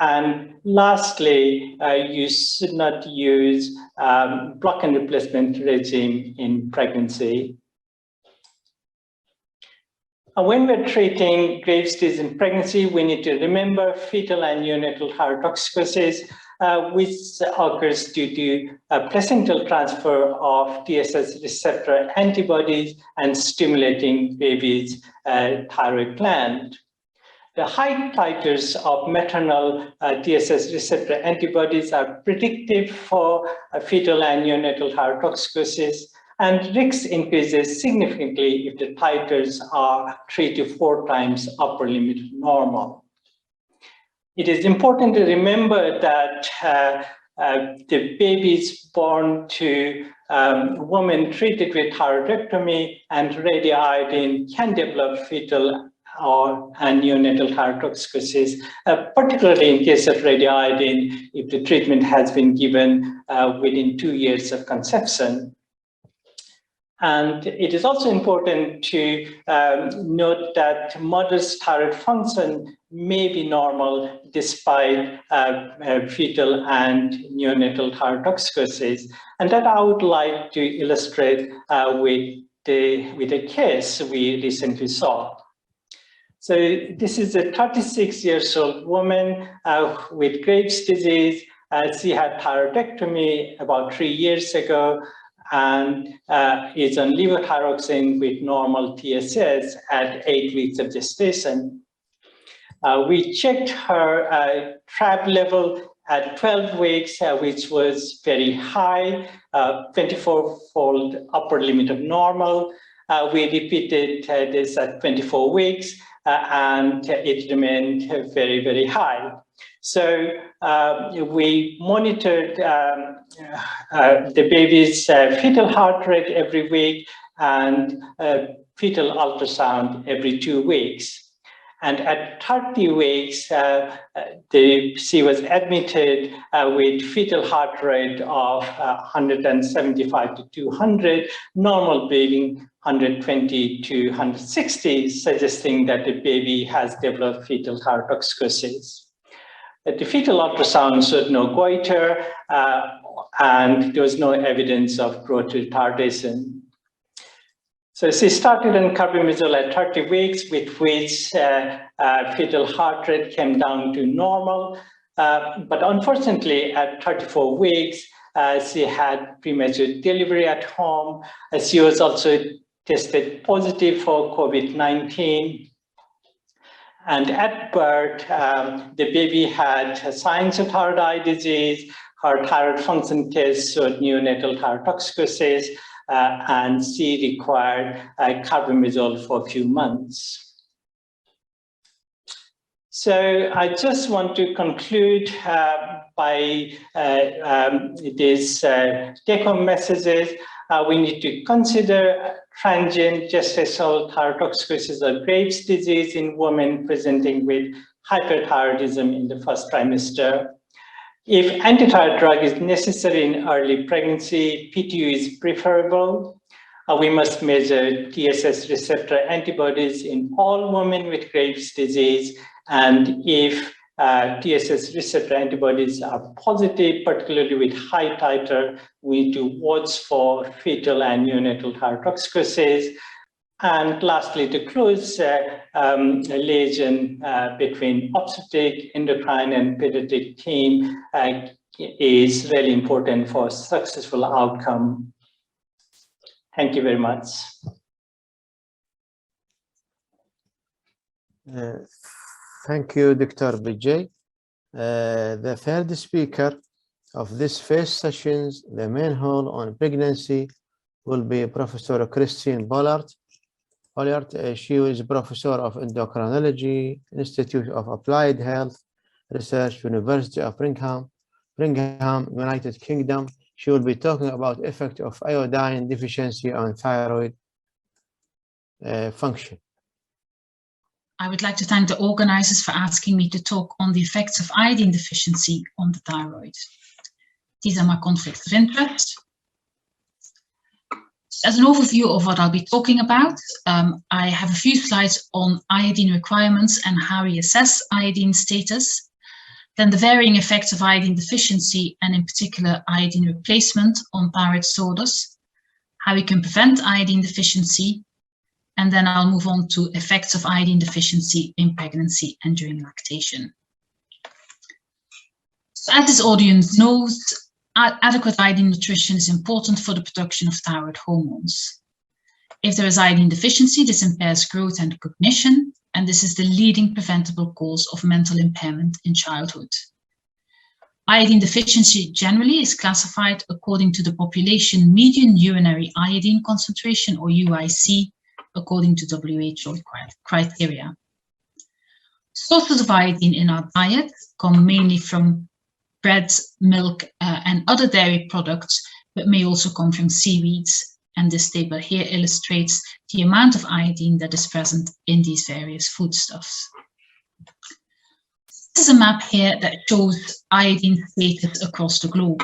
And lastly, you should not use block and replacement regime in pregnancy. When we're treating Graves' disease in pregnancy, we need to remember fetal and neonatal thyrotoxicosis, which occurs due to placental transfer of TSS receptor antibodies and stimulating baby's thyroid gland. The high titers of maternal TSS receptor antibodies are predictive for fetal and neonatal thyrotoxicosis, and risk increases significantly if the titers are 3 to 4 times upper limit normal. It is important to remember that the babies born to women treated with thyroidectomy and radioiodine can develop fetal and neonatal thyrotoxicosis, particularly in case of radioiodine, if the treatment has been given within 2 years of conception. And it is also important to note that mother's thyroid function may be normal despite fetal and neonatal thyrotoxicosis. And that I would like to illustrate with a case we recently saw. So this is a 36-year-old woman with Graves' disease. She had thyroidectomy about 3 years ago and is on levothyroxine with normal TSS at 8 weeks of gestation. We checked her TRAb level at 12 weeks, which was very high, 24-fold upper limit of normal. We repeated this at 24 weeks, and it remained very, very high. So we monitored the baby's fetal heart rate every week and fetal ultrasound every 2 weeks. And at 30 weeks, she was admitted with fetal heart rate of 175 to 200, normal being 120 to 160, suggesting that the baby has developed fetal thyrotoxicosis. The fetal ultrasound showed no goiter, and there was no evidence of growth retardation. So she started on carbimazole at 30 weeks, with which fetal heart rate came down to normal. But unfortunately, at 34 weeks, she had premature delivery at home. She was also tested positive for COVID-19. And at birth, the baby had signs of thyroid eye disease. Her thyroid function test showed neonatal thyrotoxicosis, and she required carbimazole for a few months. So I just want to conclude by these take-home messages. We need to consider transient gestational thyrotoxicosis or Graves' disease in women presenting with hyperthyroidism in the first trimester. If antithyroid drug is necessary in early pregnancy, PTU is preferable. We must measure TSS receptor antibodies in all women with Graves' disease. And if TSS receptor antibodies are positive, particularly with high titer, we need to watch for fetal and neonatal thyrotoxicosis. And lastly, to close, a liaison between obstetric, endocrine, and pediatric team is really important for successful outcome. Thank you very much. Thank you, Dr. Vijay. The third speaker of this first sessions, the main hall on pregnancy, will be Professor Christine Bollard. She is Professor of Endocrinology, Institute of Applied Health Research, University of Brigham, United Kingdom. She will be talking about effect of iodine deficiency on thyroid function. I would like to thank the organizers for asking me to talk on the effects of iodine deficiency on the thyroid. These are my conflicts of interest. As an overview of what I'll be talking about, I have a few slides on iodine requirements and how we assess iodine status, then the varying effects of iodine deficiency and in particular iodine replacement on thyroid disorders, how we can prevent iodine deficiency, and then I'll move on to effects of iodine deficiency in pregnancy and during lactation. So as this audience knows, adequate iodine nutrition is important for the production of thyroid hormones. If there is iodine deficiency, this impairs growth and cognition, and this is the leading preventable cause of mental impairment in childhood. Iodine deficiency generally is classified according to the population median urinary iodine concentration, or UIC, according to WHO criteria. Sources of iodine in our diet come mainly from bread, milk, and other dairy products, but may also come from seaweeds. And this table here illustrates the amount of iodine that is present in these various foodstuffs. This is a map here that shows iodine status across the globe.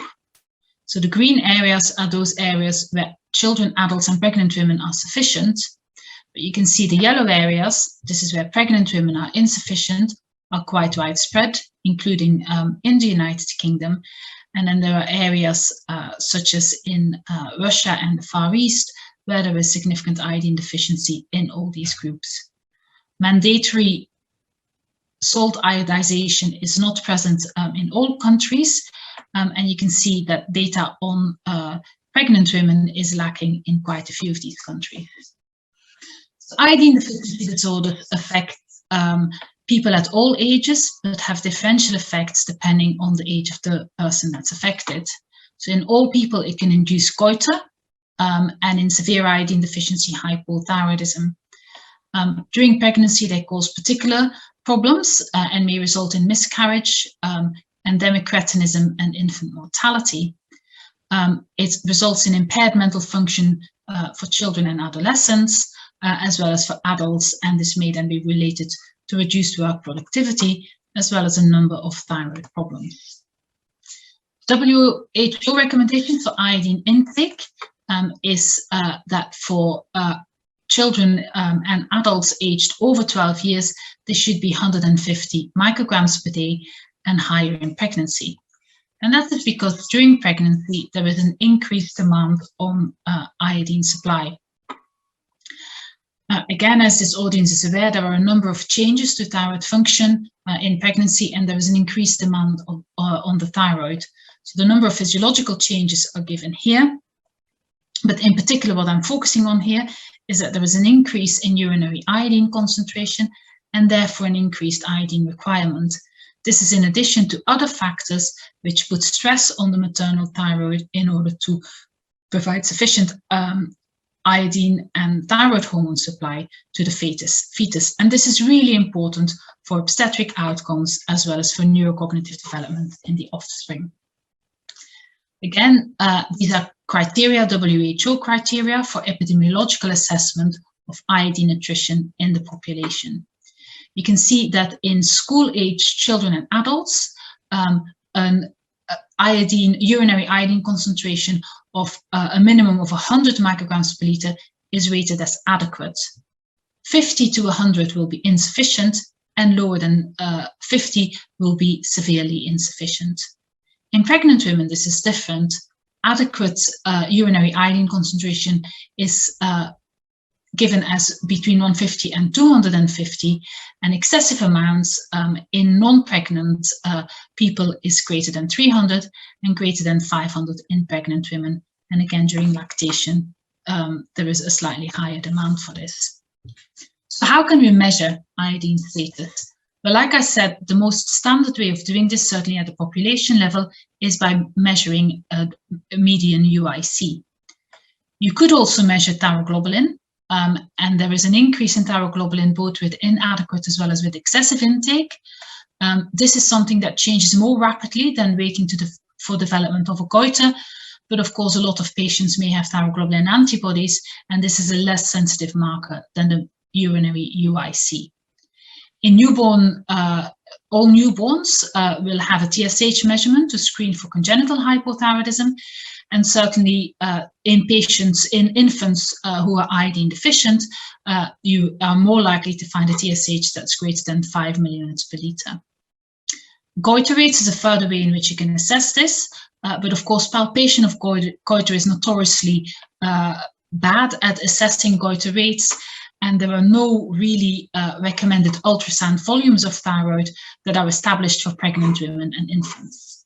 So the green areas are those areas where children, adults, and pregnant women are sufficient. But you can see the yellow areas, this is where pregnant women are insufficient, are quite widespread, including in the United Kingdom. And then there are areas such as in Russia and the Far East, where there is significant iodine deficiency in all these groups. Mandatory salt iodization is not present in all countries, and you can see that data on pregnant women is lacking in quite a few of these countries. So iodine deficiency disorders affect people at all ages, but have differential effects depending on the age of the person that's affected. So in all people, it can induce goiter, and in severe iodine deficiency, hypothyroidism. During pregnancy, they cause particular problems and may result in miscarriage, endemic cretinism, and infant mortality. It results in impaired mental function for children and adolescents, as well as for adults, and this may then be related to reduce work productivity, as well as a number of thyroid problems. WHO recommendation for iodine intake is that for children and adults aged over 12 years, this should be 150 micrograms per day and higher in pregnancy. And that is because during pregnancy, there is an increased demand on iodine supply. Again, as this audience is aware, there are a number of changes to thyroid function in pregnancy, and there is an increased demand on the thyroid. So the number of physiological changes are given here. But in particular, what I'm focusing on here is that there is an increase in urinary iodine concentration and therefore an increased iodine requirement. This is in addition to other factors which put stress on the maternal thyroid in order to provide sufficient iodine and thyroid hormone supply to the fetus. And this is really important for obstetric outcomes as well as for neurocognitive development in the offspring. Again, these are criteria, WHO criteria for epidemiological assessment of iodine nutrition in the population. You can see that in school-aged children and adults, an urinary iodine concentration of a minimum of 100 micrograms per liter is rated as adequate. 50 to 100 will be insufficient, and lower than 50 will be severely insufficient. In pregnant women, this is different. Adequate urinary iodine concentration is given as between 150 and 250, and excessive amounts in non-pregnant people is greater than 300 and greater than 500 in pregnant women. And again, during lactation, there is a slightly higher demand for this. So how can we measure iodine status? Well, like I said, the most standard way of doing this, certainly at the population level, is by measuring a median UIC. You could also measure thyroglobulin, and there is an increase in thyroglobulin both with inadequate as well as with excessive intake. This is something that changes more rapidly than waiting for development of a goiter, but of course a lot of patients may have thyroglobulin antibodies, and this is a less sensitive marker than the urinary UIC. In newborn, all newborns will have a TSH measurement to screen for congenital hypothyroidism, and certainly in infants who are iodine deficient, you are more likely to find a TSH that's greater than 5 millunits per liter. Goiter rates is a further way in which you can assess this, but of course palpation of goiter is notoriously bad at assessing goiter rates, and there are no really recommended ultrasound volumes of thyroid that are established for pregnant women and infants.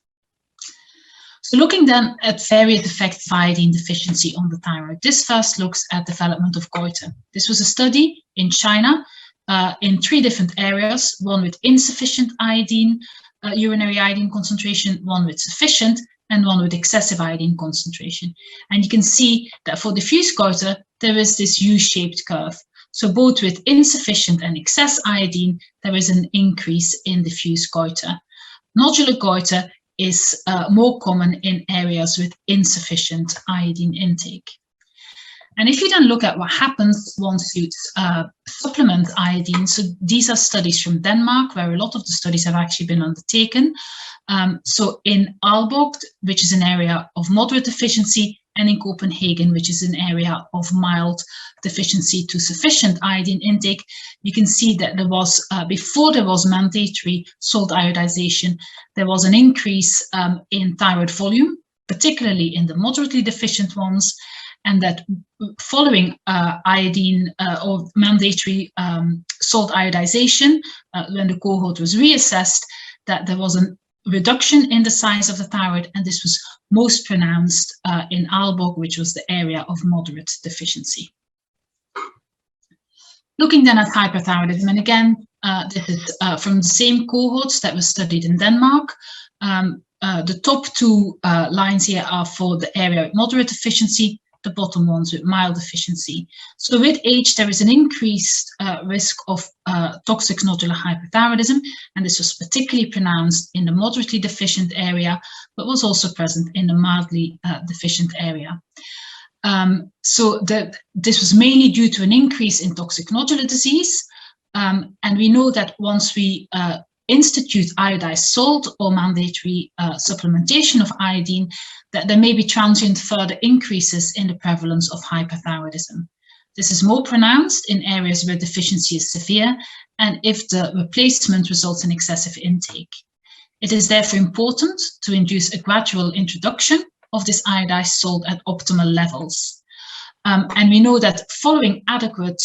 So looking then at various effects of iodine deficiency on the thyroid, this first looks at development of goiter. This was a study in China in 3 different areas, one with insufficient iodine, urinary iodine concentration, one with sufficient, and one with excessive iodine concentration. And you can see that for diffuse goiter, there is this U-shaped curve. So both with insufficient and excess iodine, there is an increase in diffuse goiter. Nodular goiter is more common in areas with insufficient iodine intake. And if you then look at what happens once you supplement iodine, so these are studies from Denmark, where a lot of the studies have actually been undertaken. So in Aalborg, which is an area of moderate deficiency, and in Copenhagen, which is an area of mild deficiency to sufficient iodine intake, you can see that there was, before there was mandatory salt iodization, there was an increase in thyroid volume, particularly in the moderately deficient ones, and that following iodine or mandatory salt iodization, when the cohort was reassessed, that there was a reduction in the size of the thyroid, and this was most pronounced in Aalborg, which was the area of moderate deficiency. Looking then at hyperthyroidism, and again, this is from the same cohorts that were studied in Denmark. The top 2 lines here are for the area with moderate deficiency, the bottom ones with mild deficiency. So with age, there is an increased risk of toxic nodular hyperthyroidism, and this was particularly pronounced in the moderately deficient area, but was also present in the mildly deficient area. So this was mainly due to an increase in toxic nodular disease, And we know that once we institute iodized salt or mandatory supplementation of iodine, that there may be transient further increases in the prevalence of hyperthyroidism. This is more pronounced in areas where deficiency is severe and if the replacement results in excessive intake. It is therefore important to induce a gradual introduction of this iodized salt at optimal levels. And we know that following adequate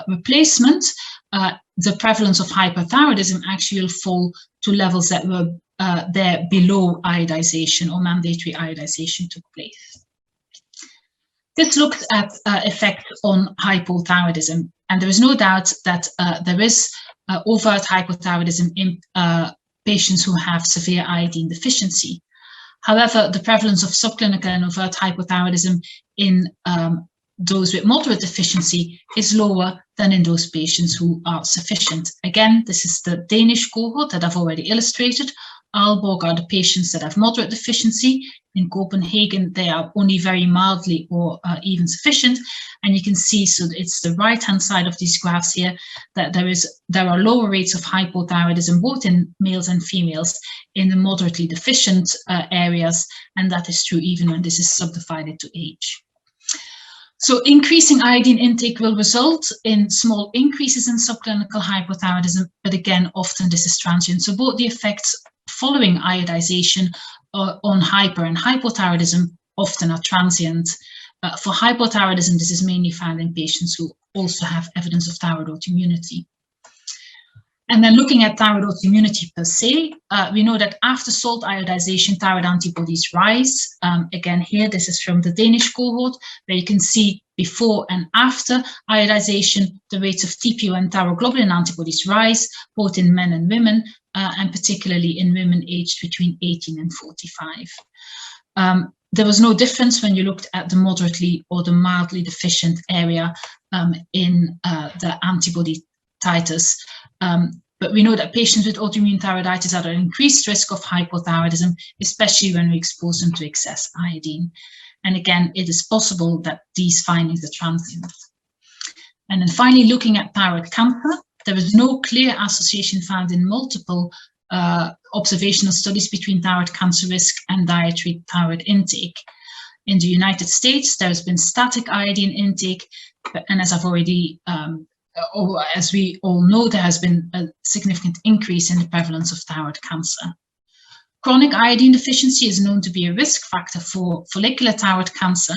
replacement, the prevalence of hyperthyroidism actually will fall to levels that were there below iodization or mandatory iodization took place. This looked at effect on hypothyroidism, and there is no doubt that there is overt hypothyroidism in patients who have severe iodine deficiency. However, the prevalence of subclinical and overt hypothyroidism in those with moderate deficiency is lower than in those patients who are sufficient. Again, this is the Danish cohort that I've already illustrated. Aalborg are the patients that have moderate deficiency. In Copenhagen, they are only very mildly or even sufficient. And you can see, so it's the right-hand side of these graphs here, that there are lower rates of hypothyroidism, both in males and females, in the moderately deficient areas. And that is true even when this is subdivided to age. So increasing iodine intake will result in small increases in subclinical hypothyroidism, but again, often this is transient. So both the effects following iodization on hyper and hypothyroidism often are transient. For hypothyroidism, this is mainly found in patients who also have evidence of thyroid autoimmunity. And then looking at thyroid autoimmunity per se, we know that after salt iodization, thyroid antibodies rise. Again, here, this is from the Danish cohort, where you can see before and after iodization, the rates of TPO and thyroglobulin antibodies rise, both in men and women, and particularly in women aged between 18 and 45. There was no difference when you looked at the moderately or the mildly deficient area in the antibody titers. But we know that patients with autoimmune thyroiditis are at an increased risk of hypothyroidism, especially when we expose them to excess iodine. And again, it is possible that these findings are transient. And then finally, looking at thyroid cancer, there is no clear association found in multiple observational studies between thyroid cancer risk and dietary thyroid intake. In the United States, there has been static iodine intake, and as I've already as we all know, there has been a significant increase in the prevalence of thyroid cancer. Chronic iodine deficiency is known to be a risk factor for follicular thyroid cancer.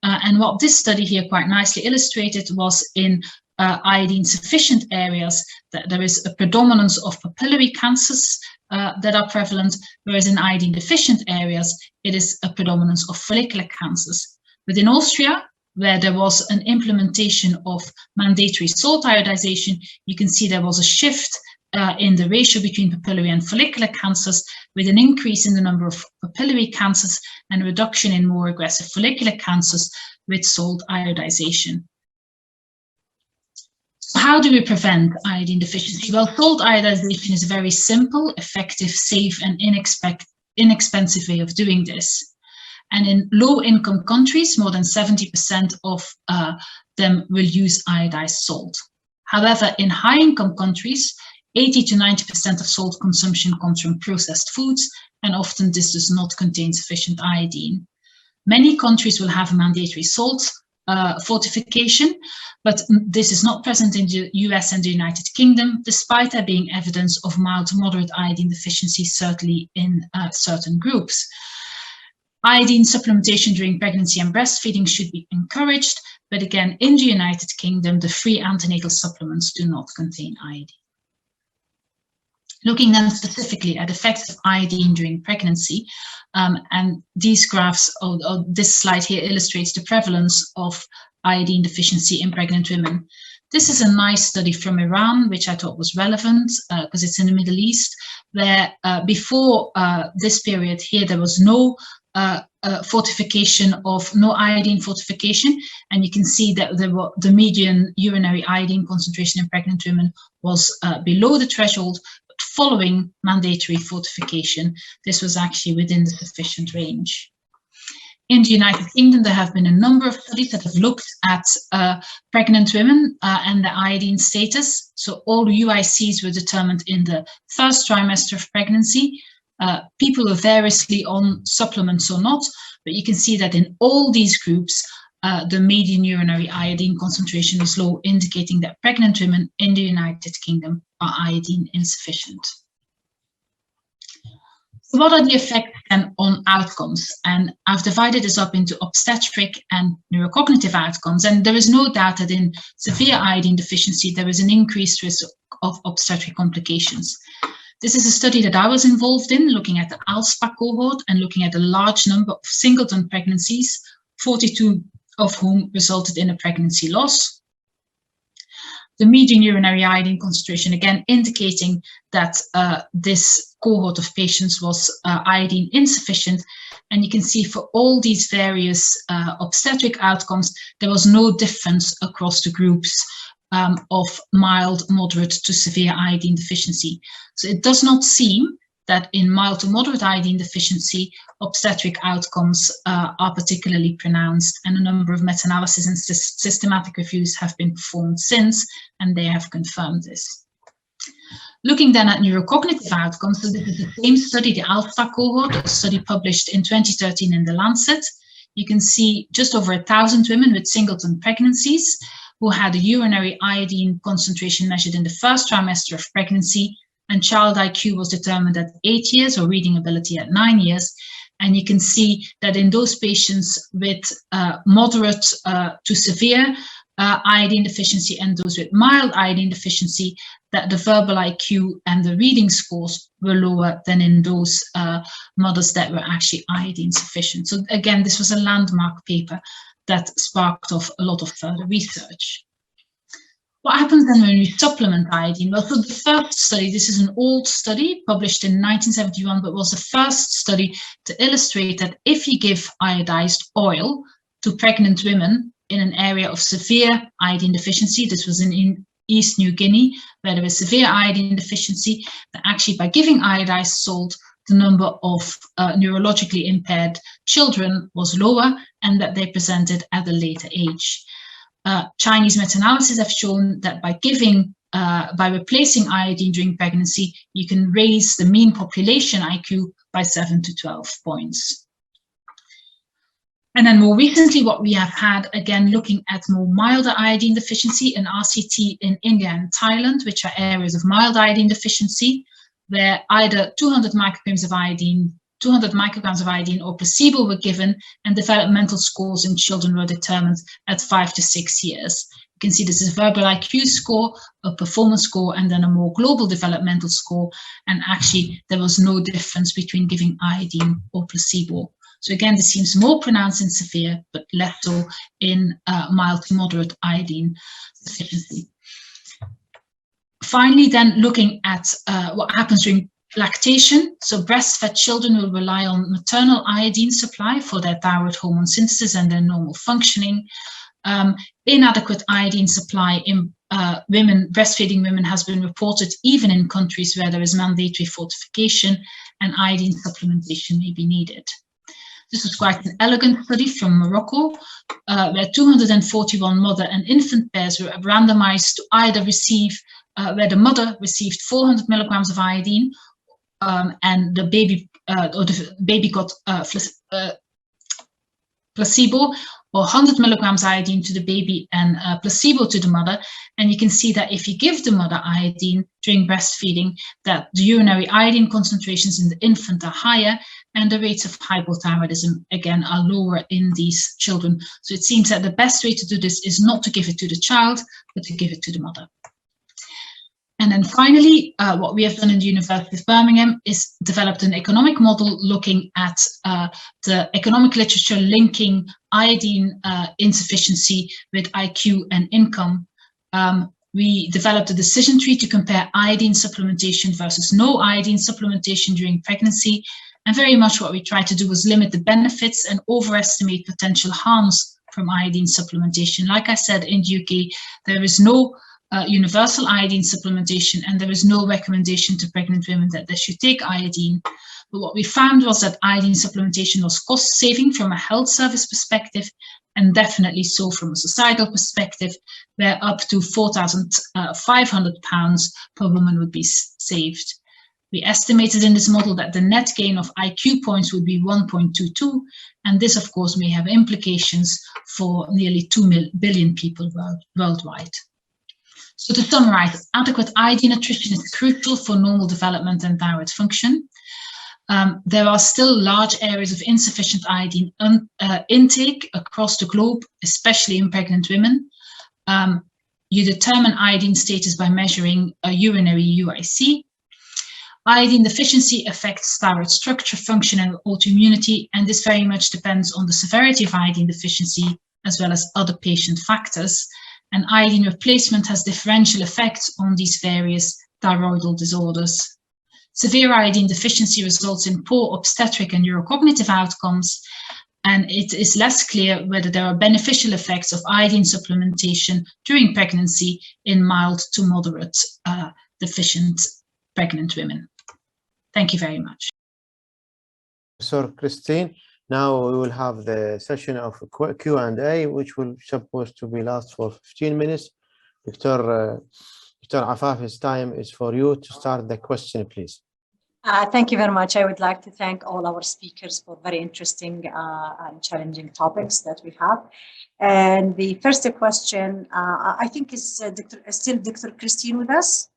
And what this study here quite nicely illustrated was in iodine sufficient areas that there is a predominance of papillary cancers that are prevalent, whereas in iodine deficient areas, it is a predominance of follicular cancers. But in Austria, where there was an implementation of mandatory salt iodization, you can see there was a shift in the ratio between papillary and follicular cancers, with an increase in the number of papillary cancers and a reduction in more aggressive follicular cancers with salt iodization. So how do we prevent iodine deficiency? Well, salt iodization is a very simple, effective, safe, and inexpensive way of doing this. And in low-income countries, more than 70% of them will use iodized salt. However, in high-income countries, 80 to 90% of salt consumption comes from processed foods, and often this does not contain sufficient iodine. Many countries will have mandatory salt fortification, but this is not present in the US and the United Kingdom, despite there being evidence of mild to moderate iodine deficiency, certainly in certain groups. Iodine supplementation during pregnancy and breastfeeding should be encouraged, but again, in the United Kingdom, the free antenatal supplements do not contain iodine. Looking then specifically at effects of iodine during pregnancy, and these graphs, or this slide here illustrates the prevalence of iodine deficiency in pregnant women. This is a nice study from Iran, which I thought was relevant because it's in the Middle East, where before this period here, there was no fortification of no iodine fortification, and you can see that the median urinary iodine concentration in pregnant women was below the threshold. But following mandatory fortification, this was actually within the sufficient range. In the United Kingdom, there have been a number of studies that have looked at pregnant women and the iodine status. So all UICs were determined in the first trimester of pregnancy. People were variously on supplements or not, but you can see that in all these groups, the median urinary iodine concentration is low, indicating that pregnant women in the United Kingdom are iodine insufficient. So what are the effects then on outcomes? And I've divided this up into obstetric and neurocognitive outcomes. And there is no doubt that in severe iodine deficiency, there is an increased risk of obstetric complications. This is a study that I was involved in, looking at the ALSPA cohort and looking at a large number of singleton pregnancies, 42 of whom resulted in a pregnancy loss. The median urinary iodine concentration, again, indicating that this cohort of patients was iodine insufficient. And you can see for all these various obstetric outcomes, there was no difference across the groups of mild, moderate to severe iodine deficiency. So it does not seem that in mild to moderate iodine deficiency, obstetric outcomes are particularly pronounced, and a number of meta-analysis and systematic reviews have been performed since, and they have confirmed this. Looking then at neurocognitive outcomes, so this is the same study, the ALSPA cohort, a study published in 2013 in The Lancet. You can see just over 1,000 women with singleton pregnancies who had a urinary iodine concentration measured in the first trimester of pregnancy, and child IQ was determined at 8 years or reading ability at 9 years. And you can see that in those patients with moderate to severe iodine deficiency and those with mild iodine deficiency, that the verbal IQ and the reading scores were lower than in those mothers that were actually iodine sufficient. So again, this was a landmark paper that sparked off a lot of further research. What happens then when we supplement iodine? Well, for the first study, this is an old study published in 1971, but was the first study to illustrate that if you give iodized oil to pregnant women in an area of severe iodine deficiency, this was in East New Guinea, where there was severe iodine deficiency, that actually by giving iodized salt, the number of neurologically impaired children was lower, and that they presented at a later age. Chinese meta-analysis have shown that by replacing iodine during pregnancy, you can raise the mean population IQ by 7 to 12 points. And then more recently, what we have had, again, looking at more milder iodine deficiency, an RCT in India and Thailand, which are areas of mild iodine deficiency, where either 200 micrograms of iodine or placebo were given, and developmental scores in children were determined at 5 to 6 years. You can see this is a verbal IQ score, a performance score, and then a more global developmental score. And actually, there was no difference between giving iodine or placebo. So again, this seems more pronounced in severe, but less so in mild to moderate iodine deficiency. Finally, then looking at what happens during lactation. So breastfed children will rely on maternal iodine supply for their thyroid hormone synthesis and their normal functioning. Inadequate iodine supply in breastfeeding women has been reported even in countries where there is mandatory fortification, and iodine supplementation may be needed. This was quite an elegant study from Morocco, where 241 mother and infant pairs were randomized to either receive, where the mother received 400 milligrams of iodine, and the baby got placebo, or 100 milligrams iodine to the baby and placebo to the mother. And you can see that if you give the mother iodine during breastfeeding, that the urinary iodine concentrations in the infant are higher, and the rates of hypothyroidism, again, are lower in these children. So it seems that the best way to do this is not to give it to the child, but to give it to the mother. And then finally, what we have done in the University of Birmingham is developed an economic model looking at the economic literature linking iodine insufficiency with IQ and income. We developed a decision tree to compare iodine supplementation versus no iodine supplementation during pregnancy. And very much what we tried to do was limit the benefits and overestimate potential harms from iodine supplementation. Like I said, in the UK, there is no universal iodine supplementation, and there is no recommendation to pregnant women that they should take iodine. But what we found was that iodine supplementation was cost saving from a health service perspective, and definitely so from a societal perspective, where up to £4,500 per woman would be saved. We estimated in this model that the net gain of IQ points would be 1.22, and this, of course, may have implications for nearly 2 billion people worldwide. So to summarize, adequate iodine nutrition is crucial for normal development and thyroid function. There are still large areas of insufficient iodine intake across the globe, especially in pregnant women. You determine iodine status by measuring a urinary UIC. Iodine deficiency affects thyroid structure, function, and autoimmunity, and this very much depends on the severity of iodine deficiency as well as other patient factors. And iodine replacement has differential effects on these various thyroidal disorders. Severe iodine deficiency results in poor obstetric and neurocognitive outcomes, and it is less clear whether there are beneficial effects of iodine supplementation during pregnancy in mild to moderate deficient pregnant women. Thank you very much. So, Christine, now we will have the session of Q&A, which will supposed to be last for 15 minutes. Dr. Afafi's time is for you to start the question, please. Thank you very much. I would like to thank all our speakers for very interesting and challenging topics that we have. And the first question, I think, is still Dr. Christine with us?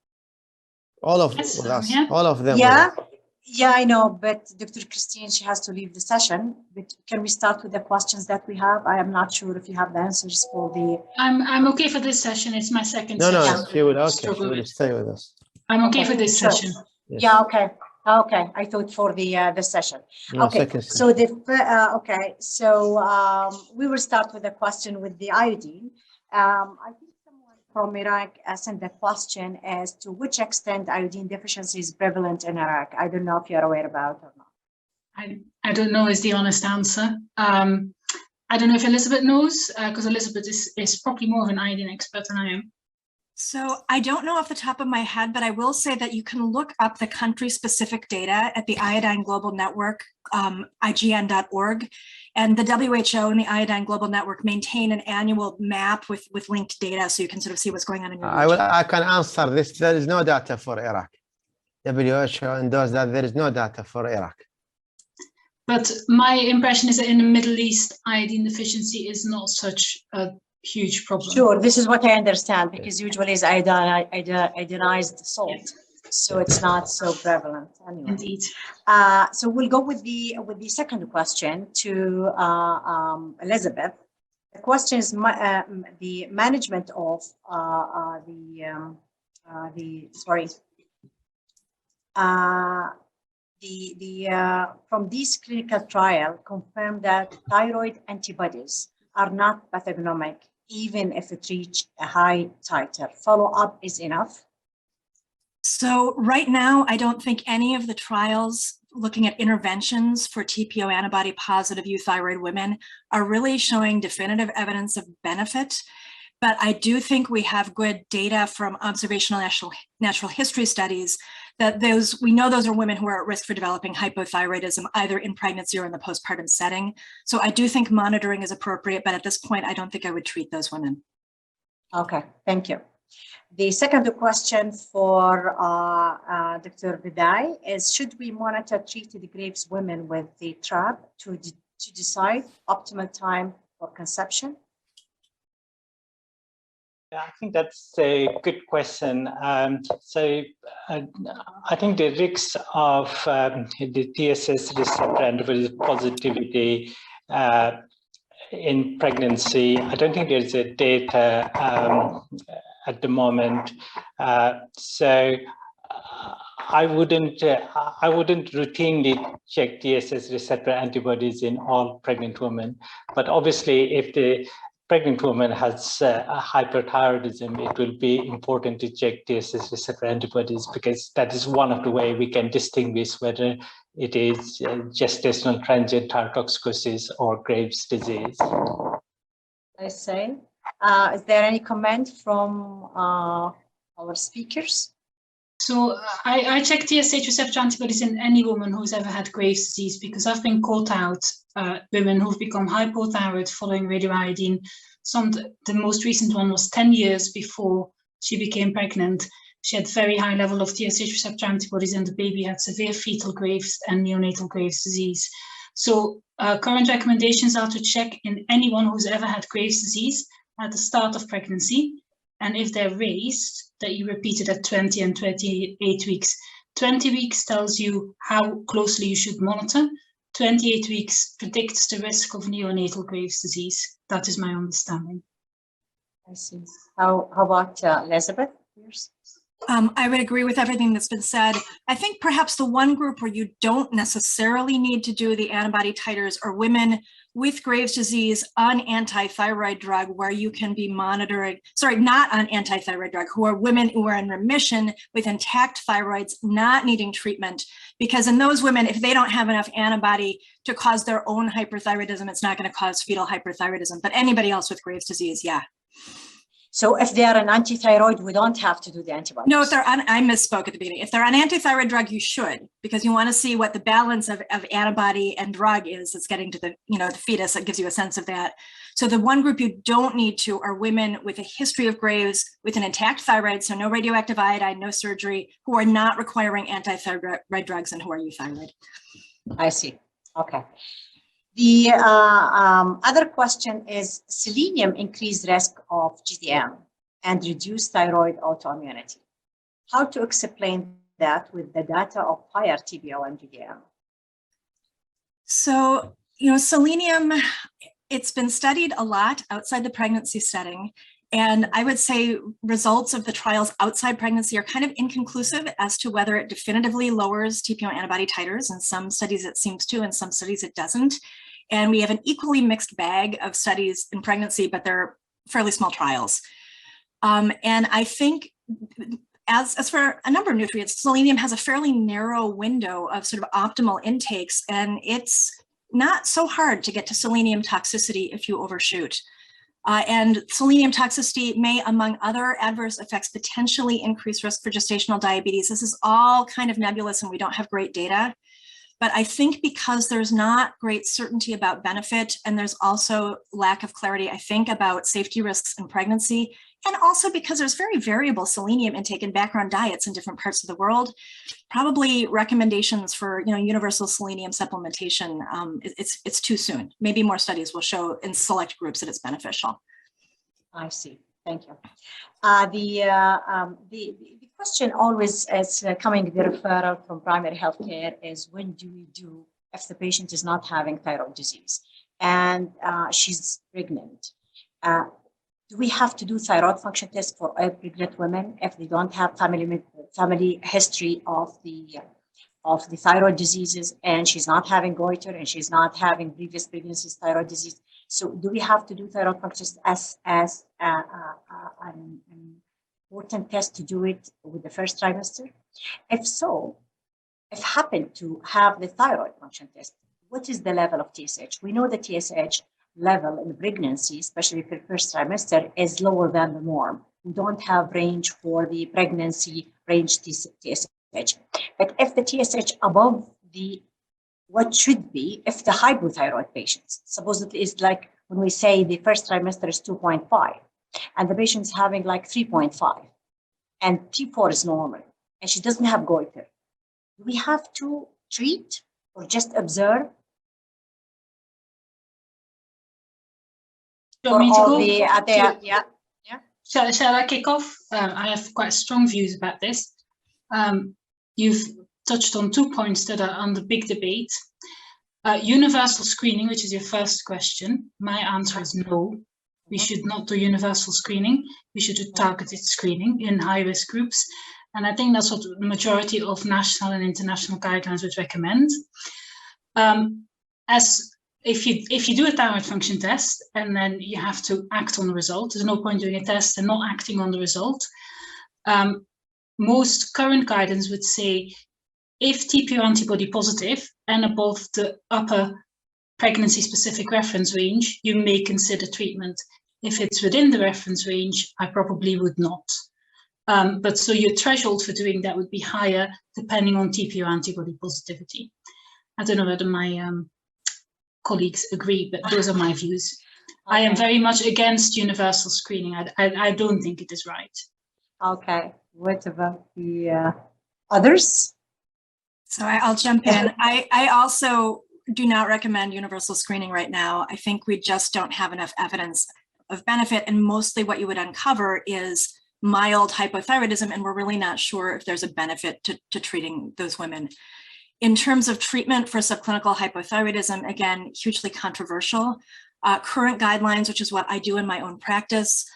All of Yes, us, yeah. all of them. Yeah, yeah, I know, but Dr. Christine, she has to leave the session. But can we start with the questions that we have? I am not sure if you have the answers for the... I'm okay for this session. It's my second No, session. she will, she will stay with us. I'm okay for this Sure. session. Yes. Yeah, okay. Okay, I thought for the session. No, Okay, second so session. we will start with the question with the iodine. I think someone from Iraq sent the question as to which extent iodine deficiency is prevalent in Iraq. I don't know if you're aware about it or not. I don't know is the honest answer. I don't know if Elizabeth knows, because Elizabeth is probably more of an iodine expert than I am. So I don't know off the top of my head, but I will say that you can look up the country-specific data at the Iodine Global Network, ign.org, and the WHO and the Iodine Global Network maintain an annual map with linked data, so you can sort of see what's going on in your region. I can answer this. There is no data for Iraq. WHO endorsed that there is no data for Iraq. But my impression is that in the Middle East, iodine deficiency is not such a huge problem. Sure, this is what I understand, because usually it's iodinized salt, Yes. so it's not so prevalent anyway. Indeed. So we'll go with the second question to Elizabeth. The question is the management of from this clinical trial confirmed that thyroid antibodies are not pathognomic, even if it reached a high titer. Follow-up is enough? So right now, I don't think any of the trials looking at interventions for TPO antibody positive euthyroid women are really showing definitive evidence of benefit. But I do think we have good data from observational natural history studies that we know those are women who are at risk for developing hypothyroidism either in pregnancy or in the postpartum setting. So I do think monitoring is appropriate, but at this point, I don't think I would treat those women. Okay, thank you. The second question for Dr. Vidai is, should we monitor treated Graves women with the TRAP to decide optimal time for conception? Yeah, I think that's a good question. I think the risks of the TSS receptor antibody positivity in pregnancy, I don't think there's a data at the moment. I wouldn't routinely check TSS receptor antibodies in all pregnant women, but obviously if the pregnant woman has hyperthyroidism, it will be important to check TSS receptor antibodies, because that is one of the ways we can distinguish whether it is gestational transient thyrotoxicosis or Graves' disease. I say, is there any comment from our speakers? So I check TSH receptor antibodies in any woman who's ever had Graves' disease, because I've been caught out women who've become hypothyroid following radioiodine. The most recent one was 10 years before she became pregnant. She had very high level of TSH receptor antibodies, and the baby had severe fetal Graves and neonatal Graves' disease. So current recommendations are to check in anyone who's ever had Graves' disease at the start of pregnancy, and if they're raised, that you repeat it at 20 and 28 weeks. 20 weeks tells you how closely you should monitor. 28 weeks predicts the risk of neonatal Graves' disease. That is my understanding. I see. How about Elizabeth? Yours? I would agree with everything that's been said. I think perhaps the one group where you don't necessarily need to do the antibody titers are women with Graves' disease on anti-thyroid drug, where you can be monitoring, not on anti-thyroid drug, who are women who are in remission with intact thyroids, not needing treatment. Because in those women, if they don't have enough antibody to cause their own hyperthyroidism, it's not going to cause fetal hyperthyroidism. But anybody else with Graves' disease, yeah. So if they are an antithyroid, we don't have to do the antibodies. No, if they're on, I misspoke at the beginning. If they're on antithyroid drug, you should, because you want to see what the balance of antibody and drug is that's getting to the, the fetus. That gives you a sense of that. So the one group you don't need to are women with a history of Graves with an intact thyroid, so no radioactive iodine, no surgery, who are not requiring antithyroid drugs and who are euthyroid. I see. Okay. The other question is, selenium increased risk of GTM and reduced thyroid autoimmunity. How to explain that with the data of higher TPO and GTM? So, selenium, it's been studied a lot outside the pregnancy setting. And I would say results of the trials outside pregnancy are kind of inconclusive as to whether it definitively lowers TPO antibody titers. In some studies it seems to, in some studies it doesn't. And we have an equally mixed bag of studies in pregnancy, but they're fairly small trials. And I think as for a number of nutrients, selenium has a fairly narrow window of sort of optimal intakes, and it's not so hard to get to selenium toxicity if you overshoot. And selenium toxicity may, among other adverse effects, potentially increase risk for gestational diabetes. This is all kind of nebulous and we don't have great data. But I think because there's not great certainty about benefit, and there's also lack of clarity, I think, about safety risks in pregnancy, and also because there's very variable selenium intake in background diets in different parts of the world, probably recommendations for universal selenium supplementation, it's too soon. Maybe more studies will show in select groups that it's beneficial. I see. Thank you. The question always is coming, the referral from primary healthcare is, when do we do if the patient is not having thyroid disease and she's pregnant? Do we have to do thyroid function tests for all pregnant women if they don't have family history of the thyroid diseases, and she's not having goiter and she's not having previous pregnancies thyroid disease? So do we have to do thyroid function as an important test to do it with the first trimester? If so, if happen to have the thyroid function test, what is the level of TSH? We know the TSH level in pregnancy, especially for the first trimester, is lower than the norm. We don't have range for the pregnancy range TSH. But if the TSH above what should be, if the hypothyroid patients, suppose it is like when we say the first trimester is 2.5 and the patient's having like 3.5 and T4 is normal and she doesn't have goiter, do we have to treat or just observe? Do you want me to go? Yeah. Shall I kick off? I have quite strong views about this. You've touched on 2 points that are under big debate. Universal screening, which is your first question. My answer is no. We should not do universal screening. We should do targeted screening in high-risk groups. And I think that's what the majority of national and international guidelines would recommend. If you do a thyroid function test and then you have to act on the result, there's no point doing a test and not acting on the result. Most current guidance would say, if TPO antibody positive and above the upper pregnancy-specific reference range, you may consider treatment. If it's within the reference range, I probably would not. But so your threshold for doing that would be higher depending on TPO antibody positivity. I don't know whether my colleagues agree, but those are my views. I am very much against universal screening. I don't think it is right. Okay. What about the others? So I'll jump in. I also do not recommend universal screening right now. I think we just don't have enough evidence of benefit, and mostly what you would uncover is mild hypothyroidism, and we're really not sure if there's a benefit to treating those women. In terms of treatment for subclinical hypothyroidism, again, hugely controversial. Current guidelines, which is what I do in my own practice,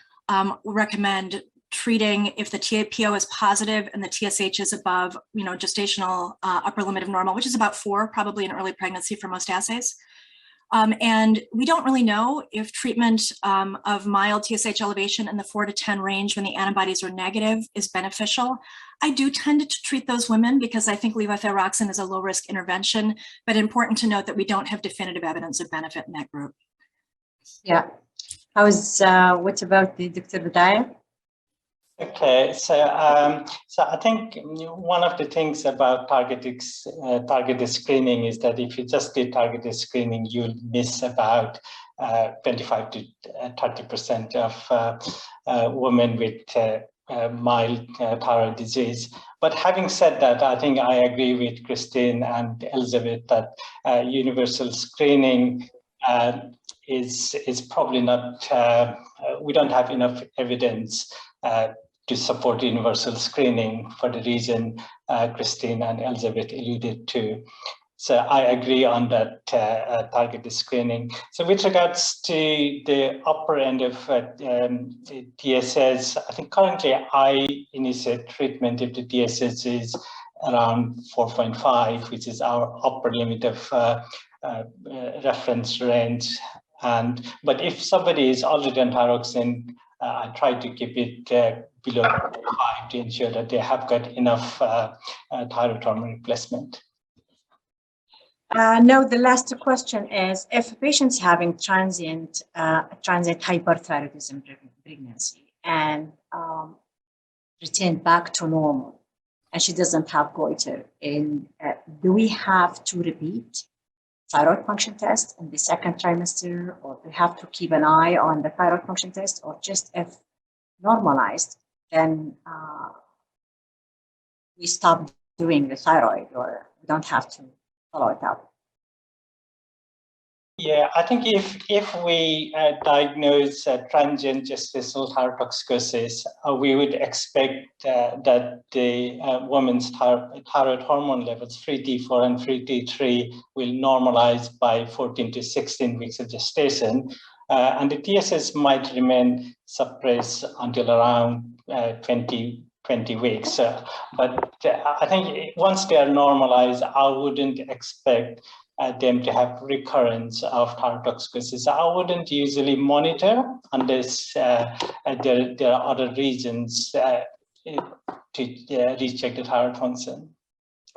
recommend treating if the TPO is positive and the TSH is above, gestational upper limit of normal, which is about 4, probably in early pregnancy for most assays. And we don't really know if treatment of mild TSH elevation in the 4 to 10 range when the antibodies are negative is beneficial. I do tend to treat those women because I think levothyroxine is a low risk intervention, but important to note that we don't have definitive evidence of benefit in that group. Yeah. What about the Dr. Bediah? Okay, so I think one of the things about targeted screening is that if you just do targeted screening, you'll miss about 25 to 30% of women with mild thyroid disease. But having said that, I think I agree with Christine and Elizabeth that universal screening is probably not. We don't have enough evidence to support universal screening for the reason Christine and Elizabeth alluded to. So I agree on that targeted screening. So with regards to the upper end of TSS, I think currently I initiate treatment if the TSS is around 4.5, which is our upper limit of reference range. But if somebody is already on thyroxine, I try to keep it below 5 to ensure that they have got enough thyroid hormone replacement. Now, the last question is, if a patient's having transient hyperthyroidism pregnancy and return back to normal, and she doesn't have goiter, do we have to repeat thyroid function test in the second trimester, or we have to keep an eye on the thyroid function test, or just if normalized, then we stop doing the thyroid, or we don't have to follow it up? Yeah, I think if we diagnose transient gestational thyrotoxicosis, we would expect that the woman's thyroid hormone levels, free T4 and free T3, will normalize by 14 to 16 weeks of gestation. And the TSS might remain suppressed until around 20 weeks. But I think once they are normalized, I wouldn't expect them to have recurrence of thyrotoxicosis. I wouldn't usually monitor unless there are other reasons to recheck the thyroid function.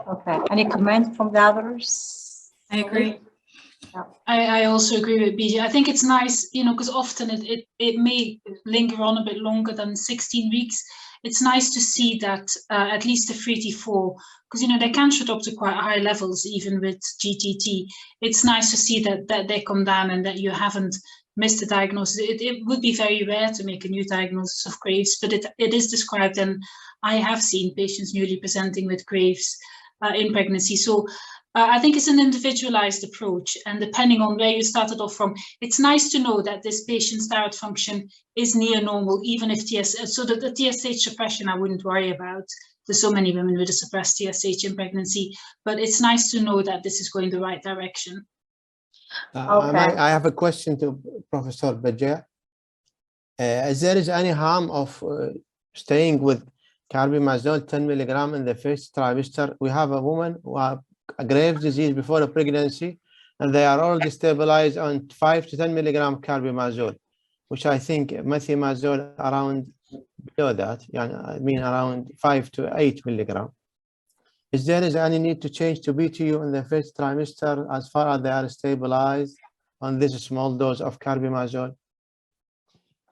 Okay. Any comment from the others? I agree. I also agree with BJ. I think it's nice, because often it may linger on a bit longer than 16 weeks. It's nice to see that at least the free T4, because they can shoot up to quite high levels even with GTT. It's nice to see that they come down and that you haven't missed the diagnosis. It would be very rare to make a new diagnosis of Graves, but it is described, and I have seen patients newly presenting with Graves in pregnancy. So I think it's an individualized approach, and depending on where you started off from, it's nice to know that this patient's thyroid function is near normal, even if so that the TSH suppression I wouldn't worry about. There's so many women with a suppressed TSH in pregnancy, but it's nice to know that this is going the right direction. Okay. I have a question to Professor Bediah. Is there any harm of staying with carbimazole 10 milligram in the first trimester? We have a woman who have a Graves' disease before a pregnancy, and they are already stabilized on 5 to 10 milligram carbimazole, which I think methimazole around below that, I mean around 5 to 8 milligram. Is there any need to change to BTU in the first trimester as far as they are stabilized on this small dose of carbimazole?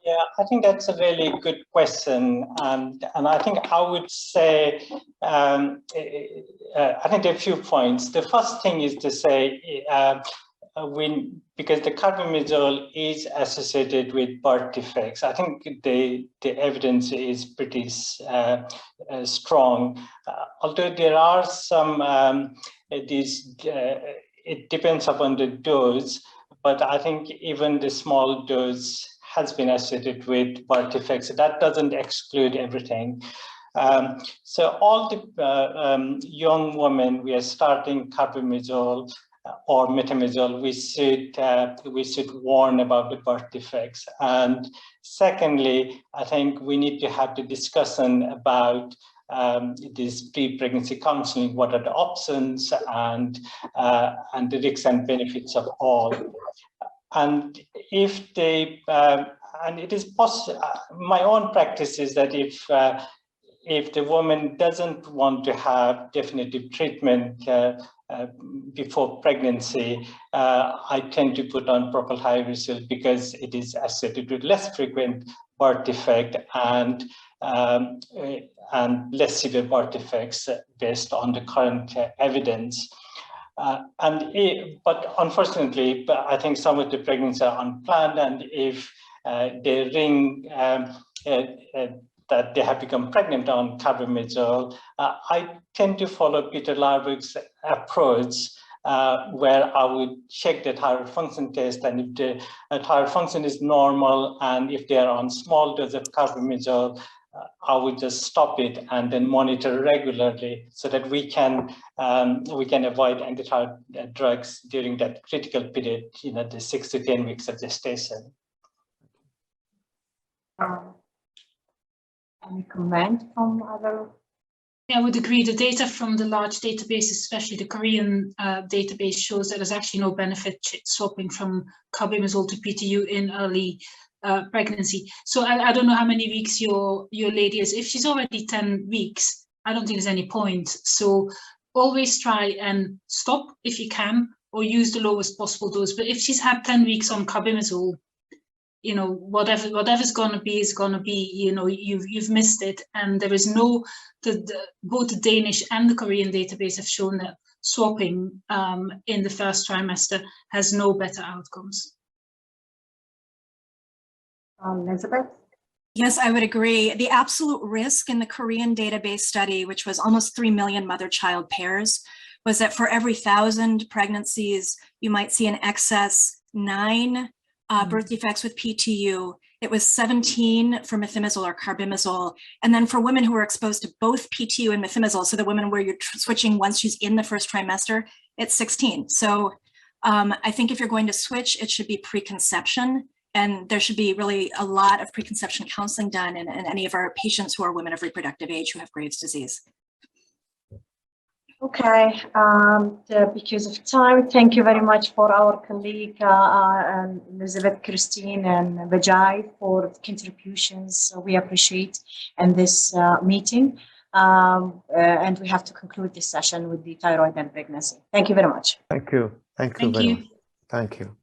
Yeah, I think that's a really good question, and I think I would say I think there are a few points. The first thing is to say because the carbimazole is associated with birth defects, I think the evidence is pretty strong. Although there are some it depends upon the dose, but I think even the small dose has been associated with birth defects. So that doesn't exclude everything. So all the young women we are starting carbimazole or metamazole, we should warn about the birth defects. And secondly, I think we need to have the discussion about this pre-pregnancy counseling. What are the options and the risks and benefits of all? And if they and it is possible. My own practice is that if the woman doesn't want to have definitive treatment before pregnancy, I tend to put on propylhydrosol because it is associated with less frequent birth defect and less severe birth defects based on the current evidence. But unfortunately, I think some of the pregnancies are unplanned, and if they ring that they have become pregnant on carbimazole, I tend to follow Peter Larberg's approach, where I would check the thyroid function test, and if the thyroid function is normal, and if they are on small dose of carbimazole, I would just stop it and then monitor regularly so that we can avoid antithyroid drugs during that critical period, the 6 to 10 weeks of gestation. Any comment from other? Yeah, I would agree. The data from the large database, especially the Korean database, shows that there's actually no benefit swapping from carbimazole to PTU in early pregnancy. So I don't know how many weeks your lady is. If she's already 10 weeks, I don't think there's any point. So always try and stop if you can, or use the lowest possible dose. But if she's had 10 weeks on carbimazole, whatever's going to be is going to be. You've missed it, and there is no. Both the Danish and the Korean database have shown that swapping in the first trimester has no better outcomes. Elizabeth? Yes, I would agree. The absolute risk in the Korean database study, which was almost 3 million mother-child pairs, was that for every 1,000 pregnancies, you might see an excess 9 birth defects with PTU. It was 17 for methimazole or carbimazole. And then for women who were exposed to both PTU and methimazole, so the women where you're switching once she's in the first trimester, it's 16. So I think if you're going to switch, it should be preconception. And there should be really a lot of preconception counseling done in any of our patients who are women of reproductive age who have Graves' disease. Okay, because of time, thank you very much for our colleague Elizabeth, Christine, and Vijay for contributions we appreciate in this meeting. And we have to conclude this session with the thyroid and pregnancy. Thank you very much. Thank you. Thank you very much. Thank you.